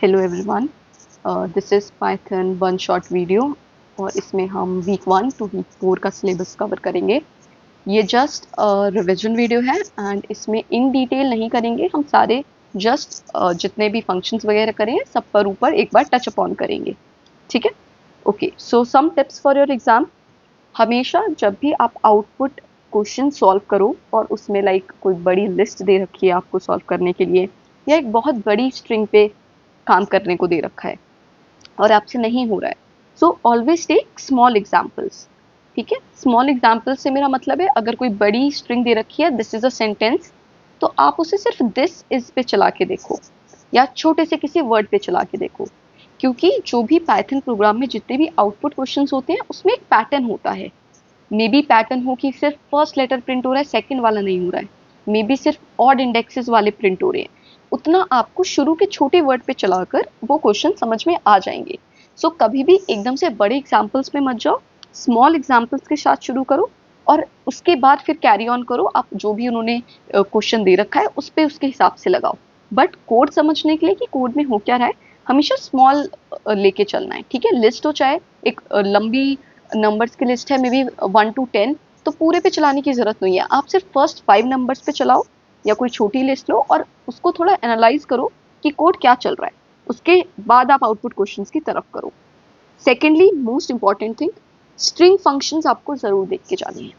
Hello everyone, this is Python one shot video और इसमें हम वीक 1 टू वीक 4 का सिलेबस कवर करेंगे। ये जस्ट रिविजन वीडियो है एंड इसमें इन डिटेल नहीं करेंगे, हम सारे जस्ट जितने भी फंक्शंस वगैरह करें सब पर ऊपर एक बार टच अपॉन करेंगे। ठीक है, okay. So some tips for your exam. हमेशा जब भी आप आउटपुट क्वेश्चन सॉल्व करो और उसमें लाइक कोई बड़ी लिस्ट दे रखी है आपको सॉल्व करने के लिए, या एक बहुत बड़ी स्ट्रिंग पे काम करने को दे रखा है और आपसे नहीं हो रहा है, so always take small examples. ठीक है, स्मॉल एग्जाम्पल से मेरा मतलब है अगर कोई बड़ी स्ट्रिंग दे रखी है, दिस इज अ सेंटेंस, तो आप उसे सिर्फ दिस इज पे चला के देखो या छोटे से किसी वर्ड पे चला के देखो, क्योंकि जो भी पाइथन प्रोग्राम में जितने भी आउटपुट क्वेश्चंस होते हैं उसमें एक पैटर्न होता है। मे बी पैटर्न हो कि सिर्फ फर्स्ट लेटर प्रिंट हो रहा है, सेकंड वाला नहीं हो रहा है, मे बी सिर्फ ऑड इंडेक्सेस वाले प्रिंट हो रहे हैं। उतना आपको शुरू के छोटे वर्ड पे चलाकर वो क्वेश्चन समझ में आ जाएंगे। सो कभी भी एकदम से बड़े एग्जाम्पल्स में मत जाओ, स्मॉल एग्जाम्पल्स के साथ शुरू करो और उसके बाद फिर कैरी ऑन करो। आप जो भी उन्होंने क्वेश्चन दे रखा है उस पर उसके हिसाब से लगाओ, बट कोड समझने के लिए कि कोड में हो क्या रहा है, हमेशा स्मॉल लेके चलना है। ठीक है, लिस्ट हो चाहे एक लंबी नंबर्स की लिस्ट है, मे बी 1 to 10, तो पूरे पे चलाने की जरूरत नहीं है, आप सिर्फ फर्स्ट 5 नंबर्स पे चलाओ या कोई छोटी लिस्ट लो और उसको थोड़ा एनालाइज करो कि कोड क्या चल रहा है, उसके बाद आप आउटपुट क्वेश्चंस की तरफ करो। Secondly, most important thing, string functions आपको जरूर देख के जाने हैं।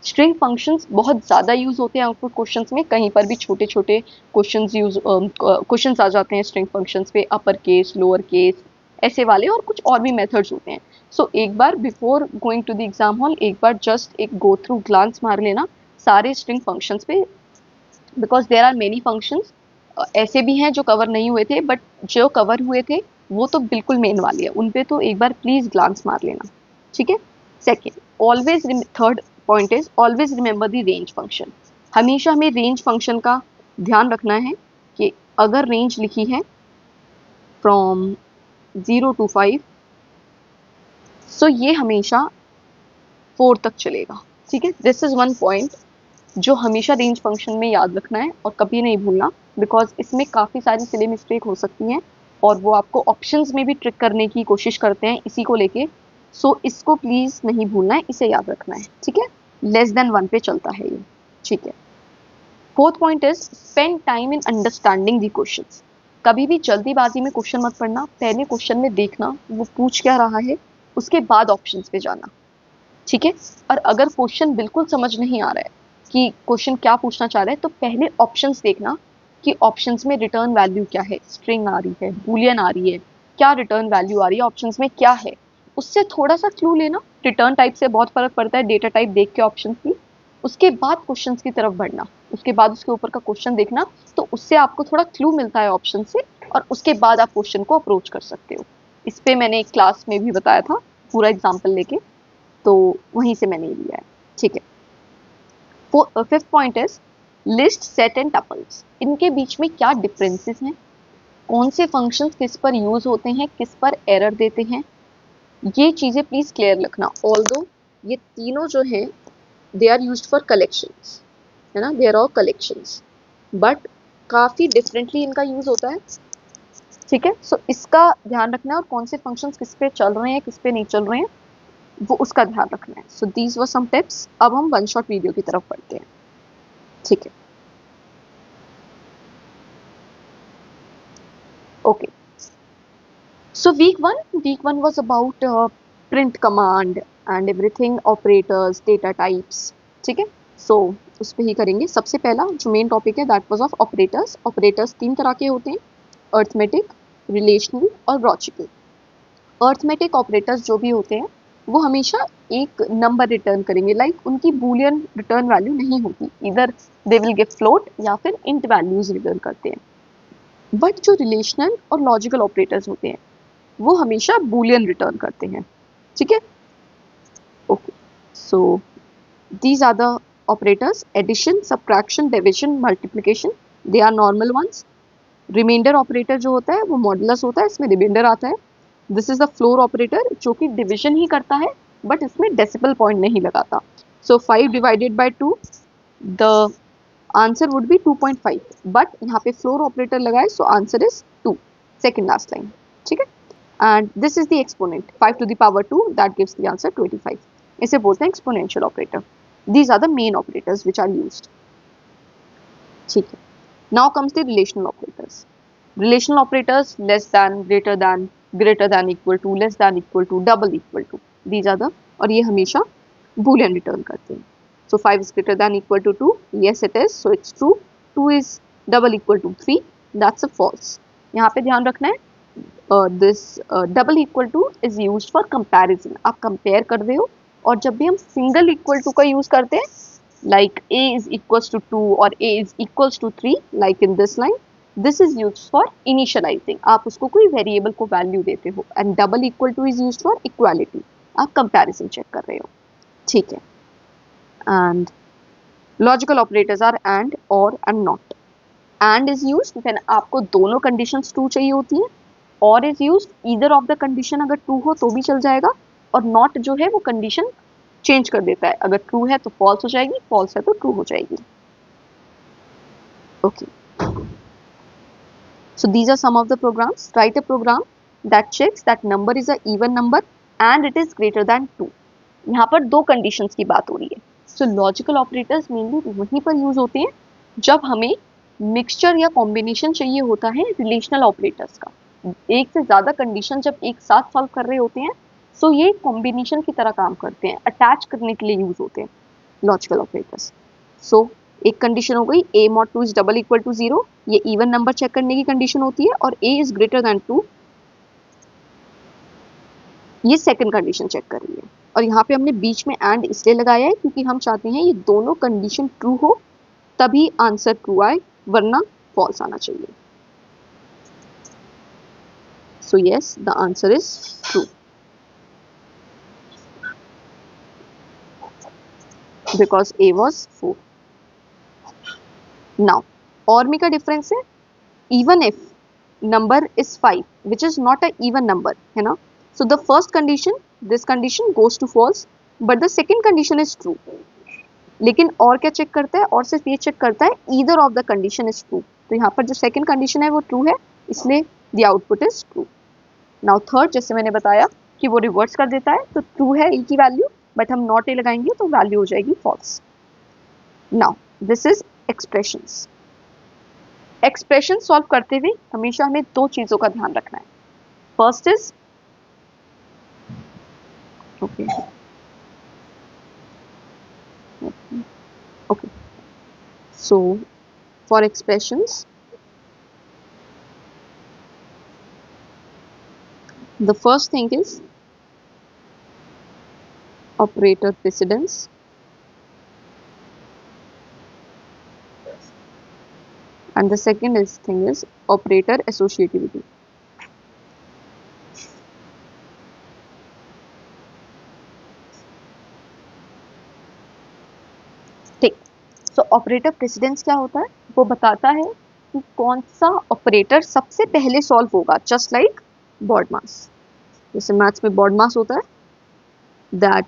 स्ट्रिंग फंक्शंस बहुत ज़्यादा यूज होते हैं आउटपुट क्वेश्चंस में, कहीं पर भी छोटे छोटे क्वेश्चंस आ जाते हैं स्ट्रिंग फंक्शंस पे, अपर केस, लोअर केस, ऐसे वाले, और कुछ और भी मेथड्स होते हैं। सो एक बार before going to the exam hall एक बार जस्ट एक गो थ्रू ग्लांस मार लेना सारे स्ट्रिंग फंक्शंस पे, because there are many functions ऐसे भी हैं जो कवर नहीं हुए थे, बट जो कवर हुए थे वो तो बिल्कुल मेन वाले हैं, उन पे तो एक बार प्लीज ग्लांस मार लेना। ठीक है, second, always, third point is always remember the range function. हमेशा हमें रेंज फंक्शन का ध्यान रखना है कि अगर रेंज लिखी है फ्रॉम 0 to 5, सो ये हमेशा 4 तक चलेगा। ठीक है, दिस इज वन पॉइंट जो हमेशा रेंज फंक्शन में याद रखना है और कभी नहीं भूलना, बिकॉज इसमें काफ़ी सारी सिली मिस्टेक हो सकती हैं और वो आपको ऑप्शंस में भी ट्रिक करने की कोशिश करते हैं इसी को लेके। सो इसको प्लीज़ नहीं भूलना है, इसे याद रखना है। ठीक है, लेस देन 1 पे चलता है ये। ठीक है, fourth point is spend time in understanding the questions. कभी भी जल्दीबाजी में क्वेश्चन मत पढ़ना, पहले क्वेश्चन में देखना वो पूछ क्या रहा है, उसके बाद ऑप्शंस पे जाना। ठीक है, और अगर क्वेश्चन बिल्कुल समझ नहीं आ रहा है कि क्वेश्चन क्या पूछना चाह रहा है, तो पहले ऑप्शंस देखना कि ऑप्शंस में रिटर्न वैल्यू क्या है, स्ट्रिंग आ रही है, बूलियन आ रही है, क्या रिटर्न वैल्यू आ रही है, ऑप्शंस में क्या है, उससे थोड़ा सा क्लू लेना। रिटर्न टाइप से बहुत फर्क पड़ता है डेटा टाइप देख के ऑप्शंस की। उसके बाद क्वेश्चंस की तरफ बढ़ना, उसके बाद उसके ऊपर का क्वेश्चन देखना, तो उससे आपको थोड़ा क्लू मिलता है ऑप्शन से, और उसके बाद आप क्वेश्चन को अप्रोच कर सकते हो। इस पे मैंने एक क्लास में भी बताया था पूरा एग्जाम्पल लेके, तो वहीं से मैंने लिया है। ठीक है, fifth point is list, set and tuples. इनके बीच में क्या डिफरेंसेस हैं, कौन से फंक्शंस किस पर यूज होते हैं, किस पर एरर देते हैं, ये चीज़ें प्लीज क्लियर रखना। ऑल्दो ये तीनों जो हैं they are used for collections, है ना, they are all collections, but काफ़ी डिफरेंटली इनका यूज होता है। ठीक है, सो इसका ध्यान रखना है, और कौन से फंक्शंस किस पे चल रहे हैं किस पे नहीं चल रहे हैं वो उसका ध्यान रखना है। So these were some tips. अब हम वन शॉट वीडियो की तरफ बढ़ते हैं। ठीक है, okay. So weak one was about print command and everything, operators, data types. ठीक है, सो उस पर ही करेंगे। सबसे पहला जो मेन टॉपिक है that was of operators. Operators 3 तरह के होते हैं, अर्थमेटिक, रिलेशनल और लॉजिकल। अर्थमेटिक ऑपरेटर्स जो भी होते हैं वो हमेशा एक नंबर रिटर्न करेंगे, लाइक उनकी बूलियन रिटर्न वैल्यू नहीं होती, इधर दे विल गिव फ्लोट या फिर इंट वैल्यूज रिटर्न करते हैं। बट जो रिलेशनल और लॉजिकल ऑपरेटर्स होते हैं वो हमेशा बूलियन रिटर्न करते हैं। ठीक है, okay. So these are the operators: addition, subtraction, division, multiplication, they are normal ones. Reminder operator जो होता है वो मॉडुलस होता है, इसमें रिमाइंडर आता है। This is the floor operator जो कि डिविजन ही करता है बट इसमें डेसिमल पॉइंट नहीं लगाता। So 5 divided by 2, the answer would be 2.5, but यहाँ पे फ्लोर ऑपरेटर लगाए so answer is 2। Second last line, ठीक है। And this is the exponent 5 to the power 2 that gives the answer 25। इसे बोलते हैं exponential operator. These are the main operators which are used, ठीक है। Now comes the relational operators. Relational operators less than, greater then equal to, less than equal to, double equal to, these are the, और ये हमेशा Boolean return करते हैं। So 5 is greater than equal to 2. Yes, it is. So it's true. 2 is double equal to 3. That's a false. यहाँ पे ध्यान रखना है, this double equal to is used for comparison. आप compare कर रहे हो, और जब भी हम single equal to का use करते हैं, like a is equals to 2 or a is equals to 3, like in this line, this is used for initializing. आप उसको कोई variable को value देते हो, and double equal to is used for equality. आप comparison check कर रहे हो, ठीक है। And logical operators are and, or and not. And is used when आपको दोनों conditions true चाहिए होती हैं, or is used either of the condition अगर true हो तो भी चल जाएगा, और not जो है वो condition change कर देता है, अगर true है तो false हो जाएगी, false है तो true हो जाएगी। Okay. So these are some of the programs. Write a program that checks that number is a even number and it is greater than 2. यहाँ पर दो conditions की बात हो रही है। So लॉजिकल ऑपरेटर्स मेनली वहीं पर यूज होते हैं जब हमें मिक्सचर या कॉम्बिनेशन चाहिए होता है रिलेशनल ऑपरेटर्स का। एक से ज़्यादा कंडीशन जब एक साथ सॉल्व कर रहे होते हैं, सो ये कॉम्बिनेशन की तरह काम करते हैं, अटैच करने के लिए यूज होते हैं लॉजिकल ऑपरेटर्स। सो एक कंडीशन हो गई a mod 2 is double equal to 0, ये इवन नंबर चेक करने की कंडीशन होती है, और a इज ग्रेटर दैन 2, ये सेकंड कंडीशन चेक कर रही है। और यहाँ पे हमने बीच में एंड इसलिए लगाया है क्योंकि हम चाहते हैं ये दोनों कंडीशन ट्रू हो तभी आंसर ट्रू आए, वरना फॉल्स आना चाहिए। So yes, the answer is true because A was 4। Now और में का डिफरेंस है, even if number is 5 which is not a even number, है ना। So the first condition, this condition goes to false, but the second condition is true. लेकिन और क्या check करता है, और सिर्फ ये चेक करता है either of the condition is true. तो यहाँ पर जो second condition है वो true है, इसलिए the output is true. Now third, जैसे मैंने बताया कि वो reverse कर देता है, तो true है a की value, but हम not a लगाएंगे तो value हो जाएगी false. Now this is expressions. Expression solve करते हुए हमेशा हमें दो चीज़ों का ध्यान रखना है। First is okay, so for expressions the first thing is operator precedence, and the second thing is operator associativity. तो ऑपरेटर प्रेसिडेंस क्या होता है, वो बताता है कि कौन सा ऑपरेटर सबसे पहले सॉल्व होगा, जस्ट लाइक बॉड मास। जैसे मैथ्स में बॉड मास होता है, दैट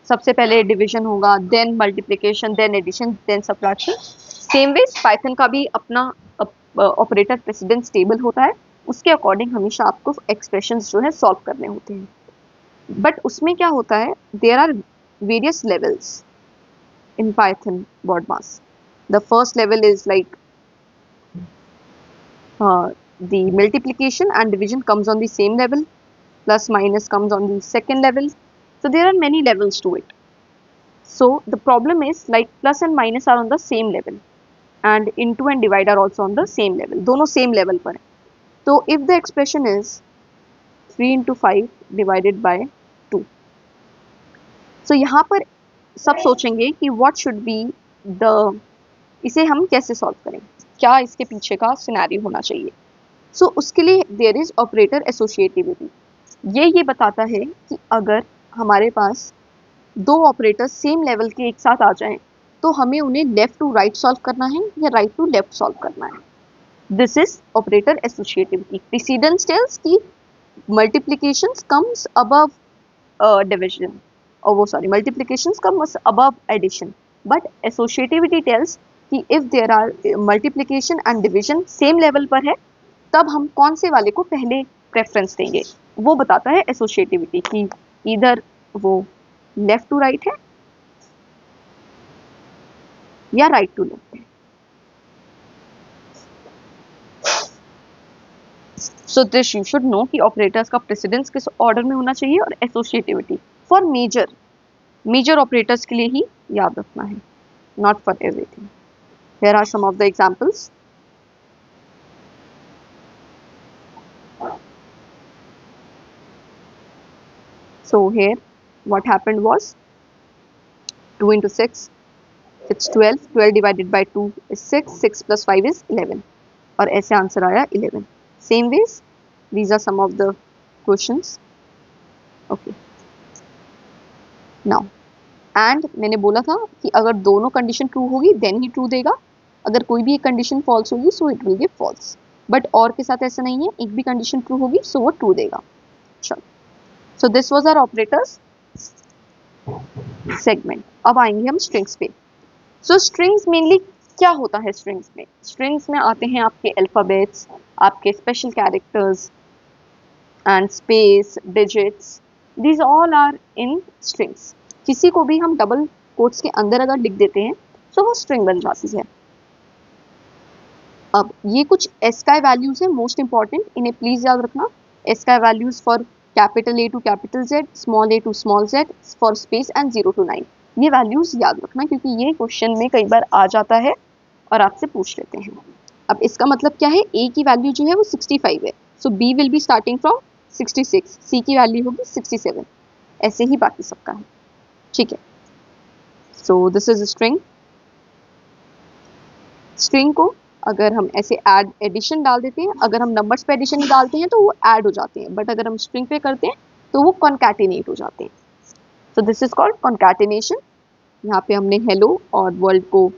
सबसे पहले डिवीजन होगा, then multiplication, then addition, then subtraction. Same way Python का भी अपना ऑपरेटर प्रेसिडेंस टेबल होता है, उसके अकॉर्डिंग हमेशा आपको एक्सप्रेशंस जो है सॉल्व करने होते हैं। बट उसमें क्या होता है, there are various levels in Python board mass. The first level is like the multiplication and division comes on the same level, plus minus comes on the second level. So there are many levels to it. So the problem is like plus and minus are on the same level, and into and divide are also on the same level. दोनों same level पर है। तो if the expression is 3 into 5 divided by 2, so यहाँ पर सब सोचेंगे कि what should be the, इसे हम कैसे सॉल्व करें, क्या इसके पीछे का सिनेरियो होना चाहिए। सो उसके लिए देयर इज ऑपरेटर एसोसिएटिविटी। ये बताता है कि अगर हमारे पास दो ऑपरेटर सेम लेवल के एक साथ आ जाएं तो हमें उन्हें लेफ्ट टू राइट सॉल्व करना है या राइट टू लेफ्ट सॉल्व करना है। This is operator associativity. Precedence tells कि मल्टीप्लिकेशंस कम्स अबव डिविजन, और वो sorry multiplications comes above addition, but associativity tells कि if there are multiplication and division same level पर है तब हम कौन से वाले को पहले प्रेफरेंस देंगे, वो बताता है एसोसिएटिविटी की इधर वो लेफ्ट टू राइट है या राइट टू लेफ्ट है। So this you should know कि ऑपरेटर्स का प्रेसिडेंस किस ऑर्डर में होना चाहिए और एसोसिएटिविटी फॉर मेजर ऑपरेटर्स के लिए ही याद रखना है, not for everything. Here are some of the examples. So here what happened was 2 into 6, it's 12, 12 divided by 2 is 6, 6 plus 5 is 11 और ऐसे आंसर आया 11। Same ways these are some of the questions। Okay, now and मैंने बोला था कि अगर दोनों condition true होगी देन ही ट्रू देगा, अगर कोई भी एक कंडीशन फॉल्स होगी so it will give false, but और के साथ ऐसा नहीं है, एक भी कंडीशन ट्रू होगी सो वो ट्रू देगा। चलो, so this was our operators segment. अब आएंगे हम स्ट्रिंग्स पे। सो स्ट्रिंग्स मेनली क्या होता है स्ट्रिंग्स में आते हैं आपके अल्फाबेट्स, आपके special characters and space, digits, these all are in strings. किसी को भी हम डबल कोट्स के अंदर अगर लिख देते हैं तो वो स्ट्रिंग बन जाती है। अब ये कुछ एस्काई वैल्यूज है मोस्ट इंपॉर्टेंट, इन्हें प्लीज याद रखना। ASCII values for capital A to capital Z, small a to small z, for space and 0 to 9। ये वैल्यूज याद रखना क्योंकि ये क्वेश्चन में कई बार आ जाता है और आपसे पूछ लेते हैं। अब इसका मतलब क्या है, ए की वैल्यू जो है वो 65 है, so B will be starting from 66, C की वैल्यू होगी 67, ऐसे ही बाकी सबका है। ठीक है, so this is string. String को अगर हम ऐसे ऐड एडिशन डाल देते हैं, अगर हम नंबर्स पे एडिशन डालते हैं तो वो ऐड हो जाते हैं, बट अगर हम स्ट्रिंग पे करते हैं तो वो कॉन्कैटिनेट हो जाते हैं। So this is called concatenation. यहाँ पे हमने हेलो और वर्ल्ड को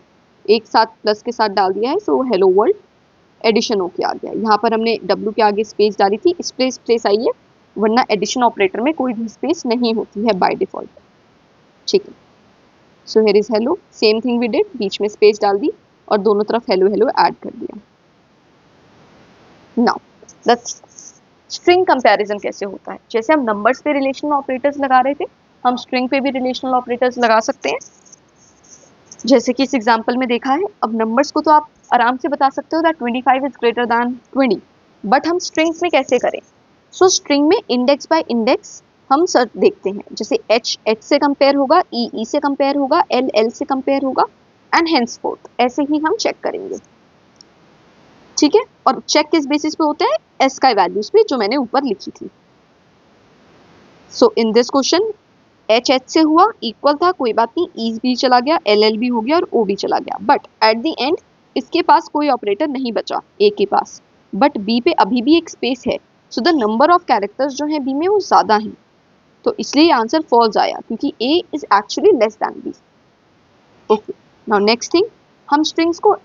एक साथ प्लस के साथ डाल दिया है, सो हेलो वर्ल्ड एडिशन होके आ गया। यहाँ पर हमने W के आगे स्पेस डाली थी, स्पेस आई है, वरना एडिशन ऑपरेटर में कोई भी स्पेस नहीं होती है बाय डिफॉल्ट। ठीक है, so here is hello, same thing we did, बीच में स्पेस डाल दी और दोनों तरफ हेलो हेलो ऐड कर दिया। नाउ लेट्स स्ट्रिंग कंपैरिजन कैसे होता है। जैसे हम नंबर्स पे रिलेशनल ऑपरेटर्स लगा रहे थे, हम स्ट्रिंग पे भी रिलेशनल ऑपरेटर्स लगा सकते हैं, जैसे कि इस एग्जांपल में देखा है। अब नंबर्स को तो आप आराम से बता सकते हो that 25 is greater than 20, but हम स्ट्रिंग्स में कैसे करें। सो स्ट्रिंग में इंडेक्स बाय इंडेक्स हम सर देखते हैं, जैसे H से कंपेयर होगा, E से कंपेयर होगा, L से कंपेयर होगा एंड हेंसफोर्थ, ऐसे ही हम चेक करेंगे। ठीक है, और चेक किस बेसिस पे होता है, एस्काई वैल्यूज पे जो मैंने ऊपर लिखी थी। सो इन दिस क्वेश्चन H से हुआ, इक्वल था, कोई बात नहीं, E भी चला गया, LL भी हो गया और O भी चला गया, बट एट द एंड इसके पास कोई ऑपरेटर नहीं बचा A के पास, बट B पे अभी भी एक स्पेस है, so the number of characters जो है B में वो ज्यादा हैं, तो इसलिए आंसर फॉल्स आया क्योंकि A is actually less than B। Okay, now next thing, हम स्ट्रिंग्स को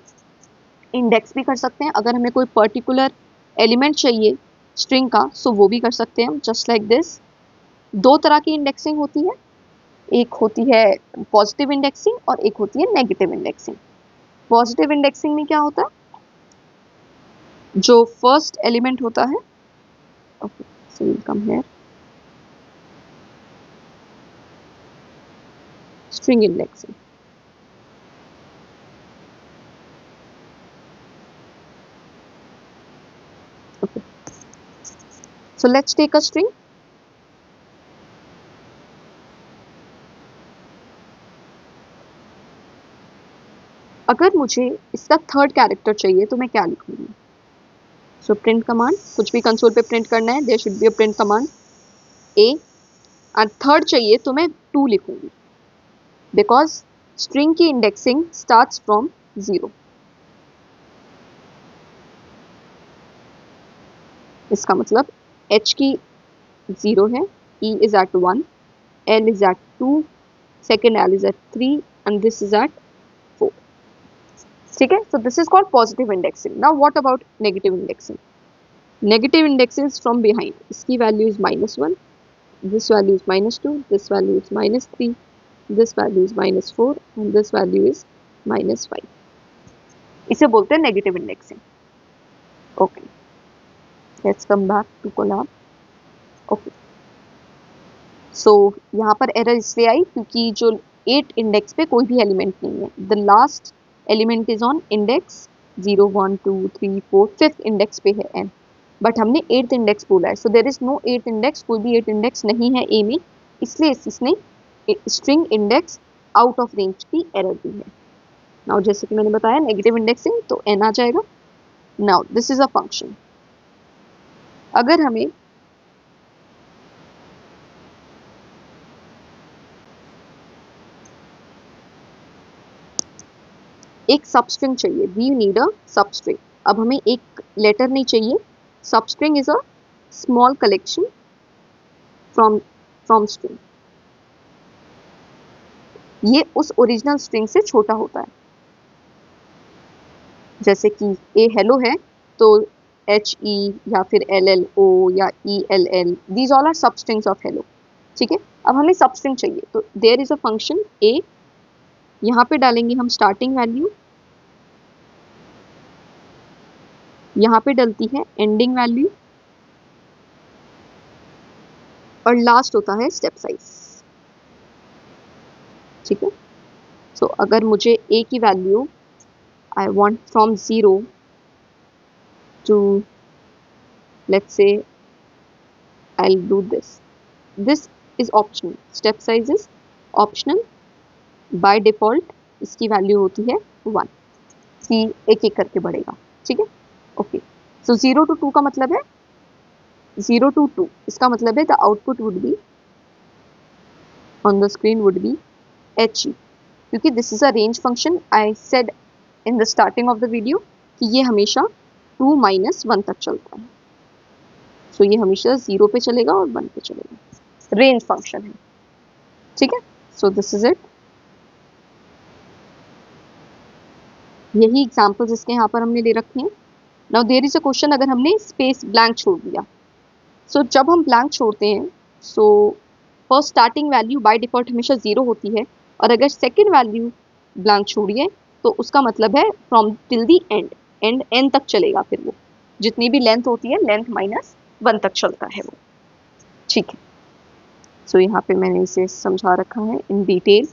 इंडेक्स भी कर सकते हैं। अगर हमें कोई पर्टिकुलर एलिमेंट चाहिए स्ट्रिंग का, सो वो भी कर सकते हैं, जस्ट लाइक दिस। दो तरह की इंडेक्सिंग होती है, एक होती है पॉजिटिव इंडेक्सिंग और एक होती है नेगेटिव इंडेक्सिंग। पॉजिटिव इंडेक्सिंग में क्या होता है, जो फर्स्ट एलिमेंट होता है, okay so will come here, string indexing. Okay, so let's take a string. अगर मुझे इसका थर्ड कैरेक्टर चाहिए तो मैं क्या लिखूंगी। सो प्रिंट कमांड, कुछ भी कंसोल पे प्रिंट करना है, there should be a print command A, and third चाहिए तो मैं 2 लिखूंगी, बिकॉज स्ट्रिंग की इंडेक्सिंग स्टार्ट्स फ्रॉम 0। इसका मतलब H की 0 है, E is at 1, L is at 2, second L is at 3 and this is at 4। ठीक है, so this is called positive indexing। Now what about negative indexing? Negative indexing is from behind, इसकी value is -1, this value is -2, this value is -3, this value is -4 and this value is -5। इसे बोलते हैं negative indexing। Okay, let's come back to Colab. Okay, so यहाँ पर error इसलिए आई क्योंकि जो 8 index पे कोई भी एलिमेंट नहीं है। The last element is on index 0 1 2 3 4 5th index पे है n, बट हमने 8th इंडेक्स बोला है, so there is no 8th index, कोई भी 8 इंडेक्स नहीं है ए में, इसलिए इसने string index out of range की एरर दी है। नाउ जैसे कि मैंने बताया नेगेटिव इंडेक्सिंग तो n आ जाएगा। Now this is a function. अगर हमें एक सबस्ट्रिंग चाहिए, वी नीड अ सबस्ट्रिंग। अब हमें एक लेटर नहीं चाहिए, substring is a small collection from string. ये उस ओरिजिनल स्ट्रिंग से छोटा होता है। जैसे कि ए हेलो है तो एच ई या फिर एल एल ओ या E L L, these all are substrings of hello. ठीक है, अब हमें सबस्ट्रिंग चाहिए तो there is a function a, यहाँ पे डालेंगे हम स्टार्टिंग वैल्यू, यहाँ पे डलती है एंडिंग वैल्यू, और लास्ट होता है स्टेप साइज। ठीक है, सो अगर मुझे ए की value I want from 0 to, let's say I'll do this. This is optional. Step size is optional. By default इसकी वैल्यू होती है 1, कि एक एक करके बढ़ेगा। ठीक है, ओके, सो 0 to 2 का मतलब है 0 to 2, इसका मतलब है the output would be on the screen would be H E, क्योंकि this is a range function. I said in the starting of the video कि ये हमेशा 2 - 1 तक चलता है, सो ये हमेशा 0 पे चलेगा और 1 पे चलेगा, रेंज फंक्शन है। ठीक है, सो दिस इज इट। यही एग्जाम्पल्स इसके यहाँ पर हमने ले रखे हैं। Now there is a question, अगर हमने स्पेस ब्लैंक छोड़ दिया, सो जब हम ब्लैंक छोड़ते हैं so first starting value by default हमेशा 0 होती है, और अगर सेकेंड वैल्यू ब्लैंक छोड़िए तो उसका मतलब है from till the end, and N तक चलेगा, फिर वो जितनी भी लेंथ होती है लेंथ -1 तक चलता है वो। ठीक है, सो यहाँ पे मैंने इसे समझा रखा है in detail,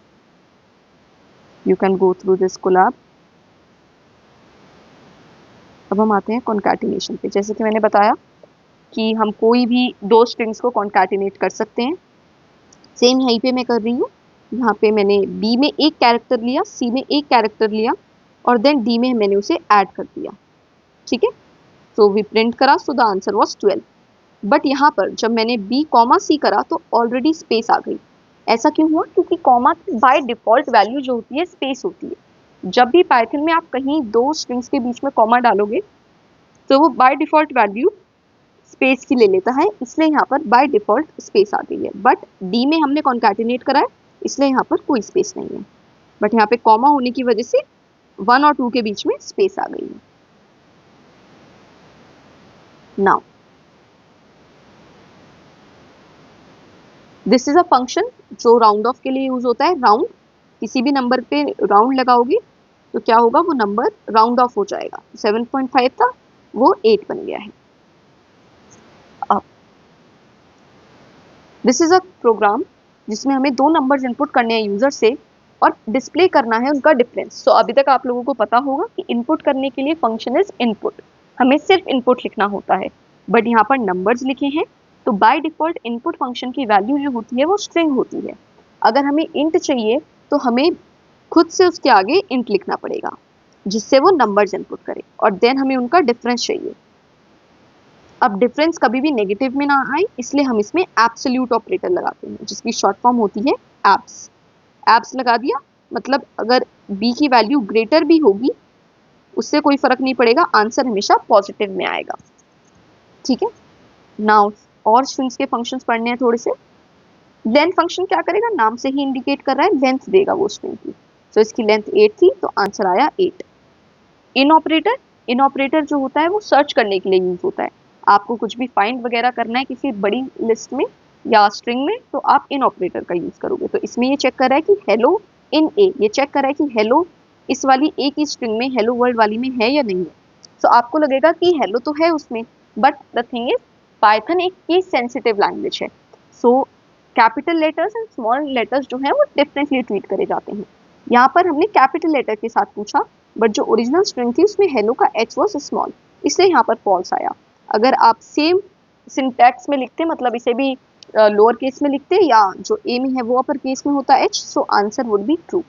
you can go through this Colab. अब हम आते हैं कॉन्कैटिनेशन पे। जैसे कि मैंने बताया कि हम कोई भी दो स्ट्रिंग्स को कॉन्कैटिनेट कर सकते हैं, सेम यहीं पे मैं कर रही हूँ। यहाँ पे मैंने बी में एक कैरेक्टर लिया, सी में एक कैरेक्टर लिया, और देन डी में मैंने उसे ऐड कर दिया। ठीक है, तो वी प्रिंट करा, so the answer was 12। But यहाँ पर जब मैंने बी कॉमा सी करा तो ऑलरेडी स्पेस आ गई। ऐसा क्यों हुआ? क्योंकि कॉमा की बाय डिफॉल्ट वैल्यू जो होती है स्पेस होती है। जब भी पाइथन में आप कहीं दो स्ट्रिंग्स के बीच में कॉमा डालोगे तो वो बाय डिफॉल्ट वैल्यू स्पेस की ले लेता है, इसलिए यहाँ पर बाय डिफॉल्ट स्पेस आ गई है। बट डी में हमने कॉन्कैटिनेट करा है, इसलिए यहाँ पर कोई स्पेस नहीं है, बट यहाँ पे कॉमा होने की वजह से 1 और 2 के बीच में स्पेस आ गई है। Now this is a function जो राउंड ऑफ के लिए यूज होता है। राउंड, किसी भी नंबर पे राउंड लगाओगे तो क्या होगा, वो नंबर राउंड ऑफ हो जाएगा। 7.5 था वो 8 बन गया है। अब दिस इज अ प्रोग्राम जिसमें हमें दो नंबर्स इनपुट करने हैं यूजर से और डिस्प्ले करना है उनका डिफरेंस। तो अभी तक आप लोगों को पता होगा कि इनपुट करने के लिए फंक्शन इज इनपुट, हमें सिर्फ इनपुट लिखना होता है, बट यहाँ पर नंबर्स लिखे हैं तो बाय डिफॉल्ट इनपुट फंक्शन की वैल्यू जो होती है वो स्ट्रिंग होती है। अगर हमें इंट चाहिए तो हमें खुद से उसके आगे इंट लिखना पड़ेगा जिससे वो नंबर्स इनपुट करे, और देन हमें उनका डिफरेंस चाहिए। अब डिफरेंस कभी भी नेगेटिव में ना आए, इसलिए हम इसमें एब्सोल्यूट ऑपरेटर लगाते हैं जिसकी शॉर्ट फॉर्म होती है एब्स। एब्स लगा दिया मतलब अगर बी की वैल्यू ग्रेटर भी होगी उससे कोई फर्क नहीं पड़ेगा, आंसर हमेशा पॉजिटिव में आएगा। ठीक है, नाउ और स्ट्रिंग्स के फंक्शंस पढ़ने हैं थोड़े से। लेंथ फंक्शन क्या करेगा, नाम से ही इंडिकेट कर रहा है लेंथ देगा वो स्ट्रिंग की। तो इसकी लेंथ 8 थी तो आंसर आया 8। इन ऑपरेटर, इन ऑपरेटर जो होता है वो सर्च करने के लिए यूज होता है। आपको कुछ भी फाइंड वगैरह करना है किसी बड़ी लिस्ट में या स्ट्रिंग में तो आप इन ऑपरेटर का यूज करोगे। तो इसमें ये चेक कर रहा है कि हेलो इन ए, ये चेक कर रहा है कि हेलो इस वाली ए की स्ट्रिंग में हेलो वर्ल्ड वाली में है या नहीं है। तो आपको लगेगा कि हेलो तो है उसमें, but the thing is Python एक केस सेंसिटिव लैंग्वेज है, so capital letters and small letters जो है वो डिफरेंटली ट्रीट करे जाते हैं। यहाँ पर हमने कैपिटल लेटर के साथ पूछा, बट जो ओरिजिनल स्ट्रिंग थी उसमें हेलो का एच वॉज स्मॉल, इसलिए यहाँ पर फॉल्स आया। अगर आप सेम सिंटैक्स में लिखते, मतलब इसे भी लोअर केस में लिखते या जो ए में है वो अपर केस में होता H, so answer would be true.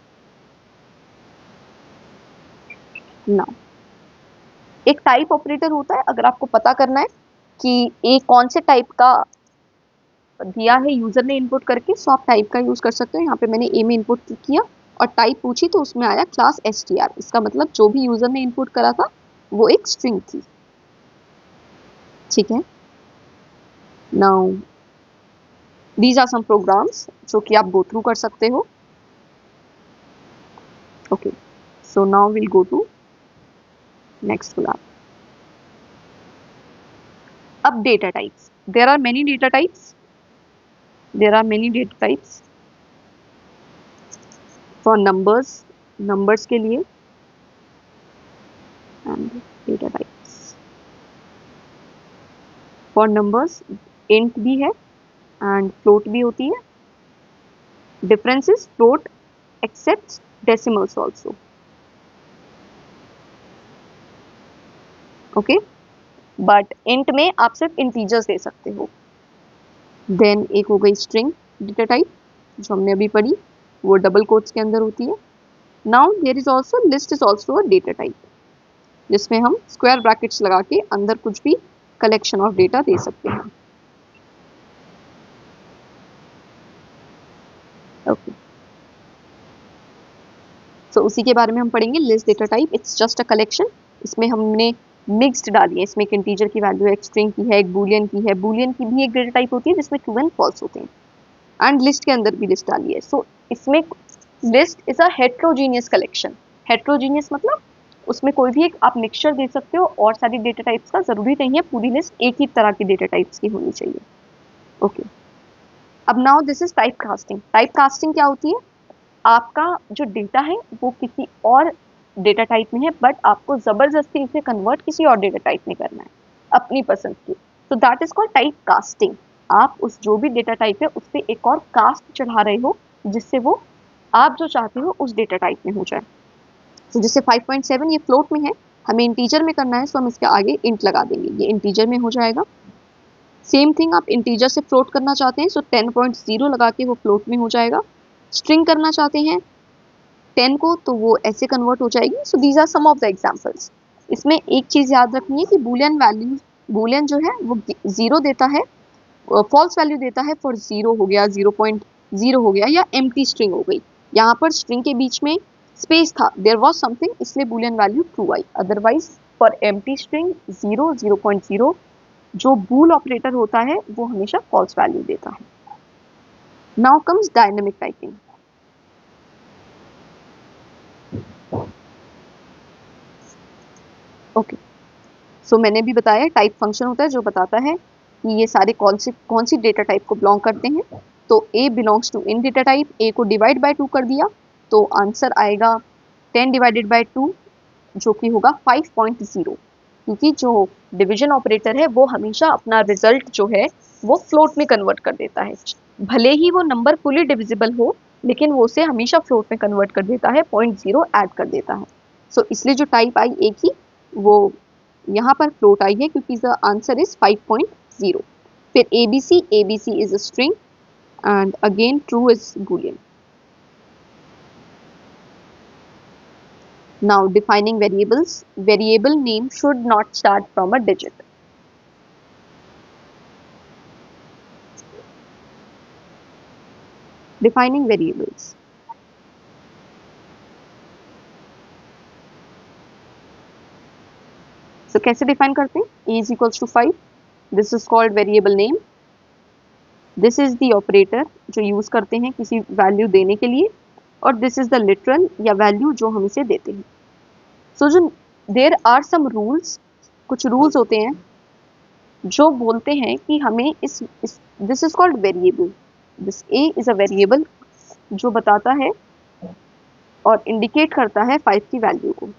Now एक टाइप ऑपरेटर होता है, अगर आपको पता करना है कि ए कौन से टाइप का दिया है यूजर ने इनपुट करके, सो आप टाइप का यूज कर सकते हो। यहाँ पे मैंने ए में इनपुट किया और टाइप पूछी तो उसमें आया क्लास str, इसका मतलब जो भी यूजर ने इनपुट करा था वो एक स्ट्रिंग थी। ठीक है, now these are some programs जो कि आप गो थ्रू कर सकते हो। Okay, so now will go to next class. अब data types, there are many data types, there are many data types for numbers के लिए, and data types for numbers int भी है and float भी होती है। difference is float accepts decimals also, okay, but int में आप सिर्फ integers दे सकते हो। देन एक हो गई स्ट्रिंग डेटा टाइप जो हमने अभी पढ़ी, वो डबल कोट्स के अंदर होती है। Now there is also list is also a data type, जिसमें हम स्क्वायर ब्रैकेट्स लगा के अंदर कुछ भी कलेक्शन ऑफ डेटा दे सकते हैं। ओके, सो उसी के बारे में हम पढ़ेंगे। List data type it's just a collection, इसमें हमने मिक्स्ड डाली है, इसमें एक इंटीजर की वैल्यू है, एक स्ट्रिंग की है, एक बूलियन की है। बूलियन की भी एक डेटा टाइप होती है जिसमें ट्रू एंड फॉल्स होते हैं, एंड लिस्ट के अंदर भी लिस्ट डाली है। सो इसमें list is a heterogeneous collection. Heterogeneous मतलब उसमें कोई भी एक आप मिक्सचर दे सकते हो और सारी डेटा टाइप्स का, जरूरी नहीं है पूरी लिस्ट एक ही तरह की डेटा टाइप्स की होनी चाहिए। ओके, अब now this is type casting. Type casting क्या होती है? आपका जो डेटा है वो किसी और डेटा टाइप में है, बट आपको जबरदस्ती इसे कन्वर्ट किसी और डेटा टाइप में करना है अपनी पसंद की, तो that is called type casting. आप उस जो भी डेटा टाइप है उस पर एक और कास्ट चढ़ा रहे हो जिससे वो आप जो चाहते हो उस डेटा टाइप में हो जाए। तो जैसे 5.7 ये फ्लोट में है, हमें इंटीजर में करना है, सो हम इसके आगे इंट लगा देंगे, ये इंटीजर में हो जाएगा। सेम थिंग आप इंटीजर से फ्लोट करना चाहते हैं, सो 10.0 लगा के वो फ्लोट में हो जाएगा। स्ट्रिंग करना चाहते हैं 10 को, तो वो ऐसे कन्वर्ट हो जाएगी। So these are some of the examples. इसमें एक चीज याद रखनी है कि बूलियन वैल्यू, बूलियन जो है वो 0 देता है, फॉल्स वैल्यू देता है फॉर 0 हो गया, 0.0 हो गया, या एम्प्टी स्ट्रिंग हो गई। यहाँ पर स्ट्रिंग के बीच में स्पेस था, देयर वाज समथिंग, इसलिए Boolean value true I. Otherwise for empty string 0, 0.0 जो बूल ऑपरेटर होता है वो हमेशा फॉल्स वैल्यू देता है। Now comes dynamic typing. Okay, so मैंने भी बताया टाइप फंक्शन होता है जो बताता है कि ये सारे कौन सी डेटा टाइप को बिलोंग करते हैं। तो A belongs to int data type, A को डिवाइड बाय 2 कर दिया तो आंसर आएगा 10 डिवाइडेड बाय 2 जो कि होगा 5.0, क्योंकि जो डिवीजन ऑपरेटर है वो हमेशा अपना रिजल्ट जो है वो फ्लोट में कन्वर्ट कर देता है, भले ही वो नंबर फुली डिविजिबल हो लेकिन वो उसे हमेशा फ्लोट में कन्वर्ट कर देता है, 0.0 ऐड कर देता है। सो इसलिए जो टाइप आई ए की वो यहाँ पर फ्लोट आई है क्योंकि द आंसर इज 5.0। फिर ABC, ABC is a string and again true is boolean. Now defining variables. Variable name should not start from a digit. Defining variables. So कैसे डिफाइन करते हैं? A is equals to 5. This is called variable name. This is the operator जो use करते हैं किसी value देने के लिए, और दिस इज द लिटरल या वैल्यू जो हम इसे देते हैं। सो जो देयर आर सम रूल्स, कुछ रूल्स होते हैं जो बोलते हैं कि हमें इस this is called variable, this A is a variable जो बताता है और इंडिकेट करता है 5 की वैल्यू को।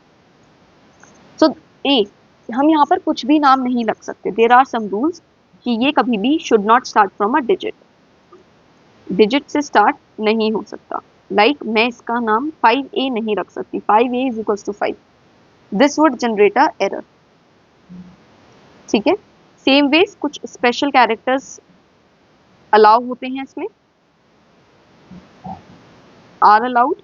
सो ए हम यहाँ पर कुछ भी नाम नहीं लग सकते। देयर आर सम रूल्स कि ये कभी भी should not start from a digit, digit से स्टार्ट नहीं हो सकता। लाइक मैं इसका नाम 5A नहीं रख सकती, 5A is equals to 5, this would generate a error. ठीक है, सेम वेज कुछ स्पेशल कैरेक्टर्स अलाउ होते हैं इसमें, are allowed.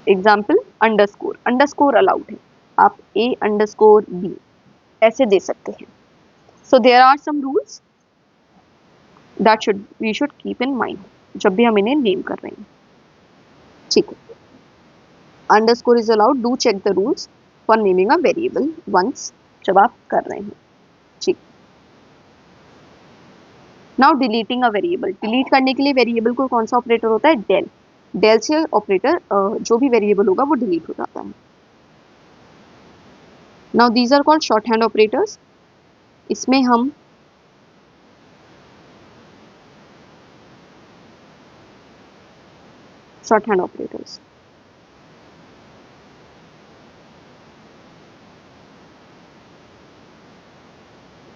Example underscore, underscore allowed है, आप A_B ऐसे दे सकते हैं। So there are some rules that we should keep in mind जब भी हम इन्हें नेम कर रहे हैं। ठीक है, underscore is allowed, do check the rules for naming a variable once, जब आप कर रहे हैं। ठीक, now deleting a variable, delete करने के लिए वेरिएबल को कौन सा ऑपरेटर होता है, डेल, डेल से ऑपरेटर जो भी वेरिएबल होगा वो डिलीट हो जाता है। Now these are called short hand operators, इसमें हम शॉर्ट हैंड ऑपरेटर्स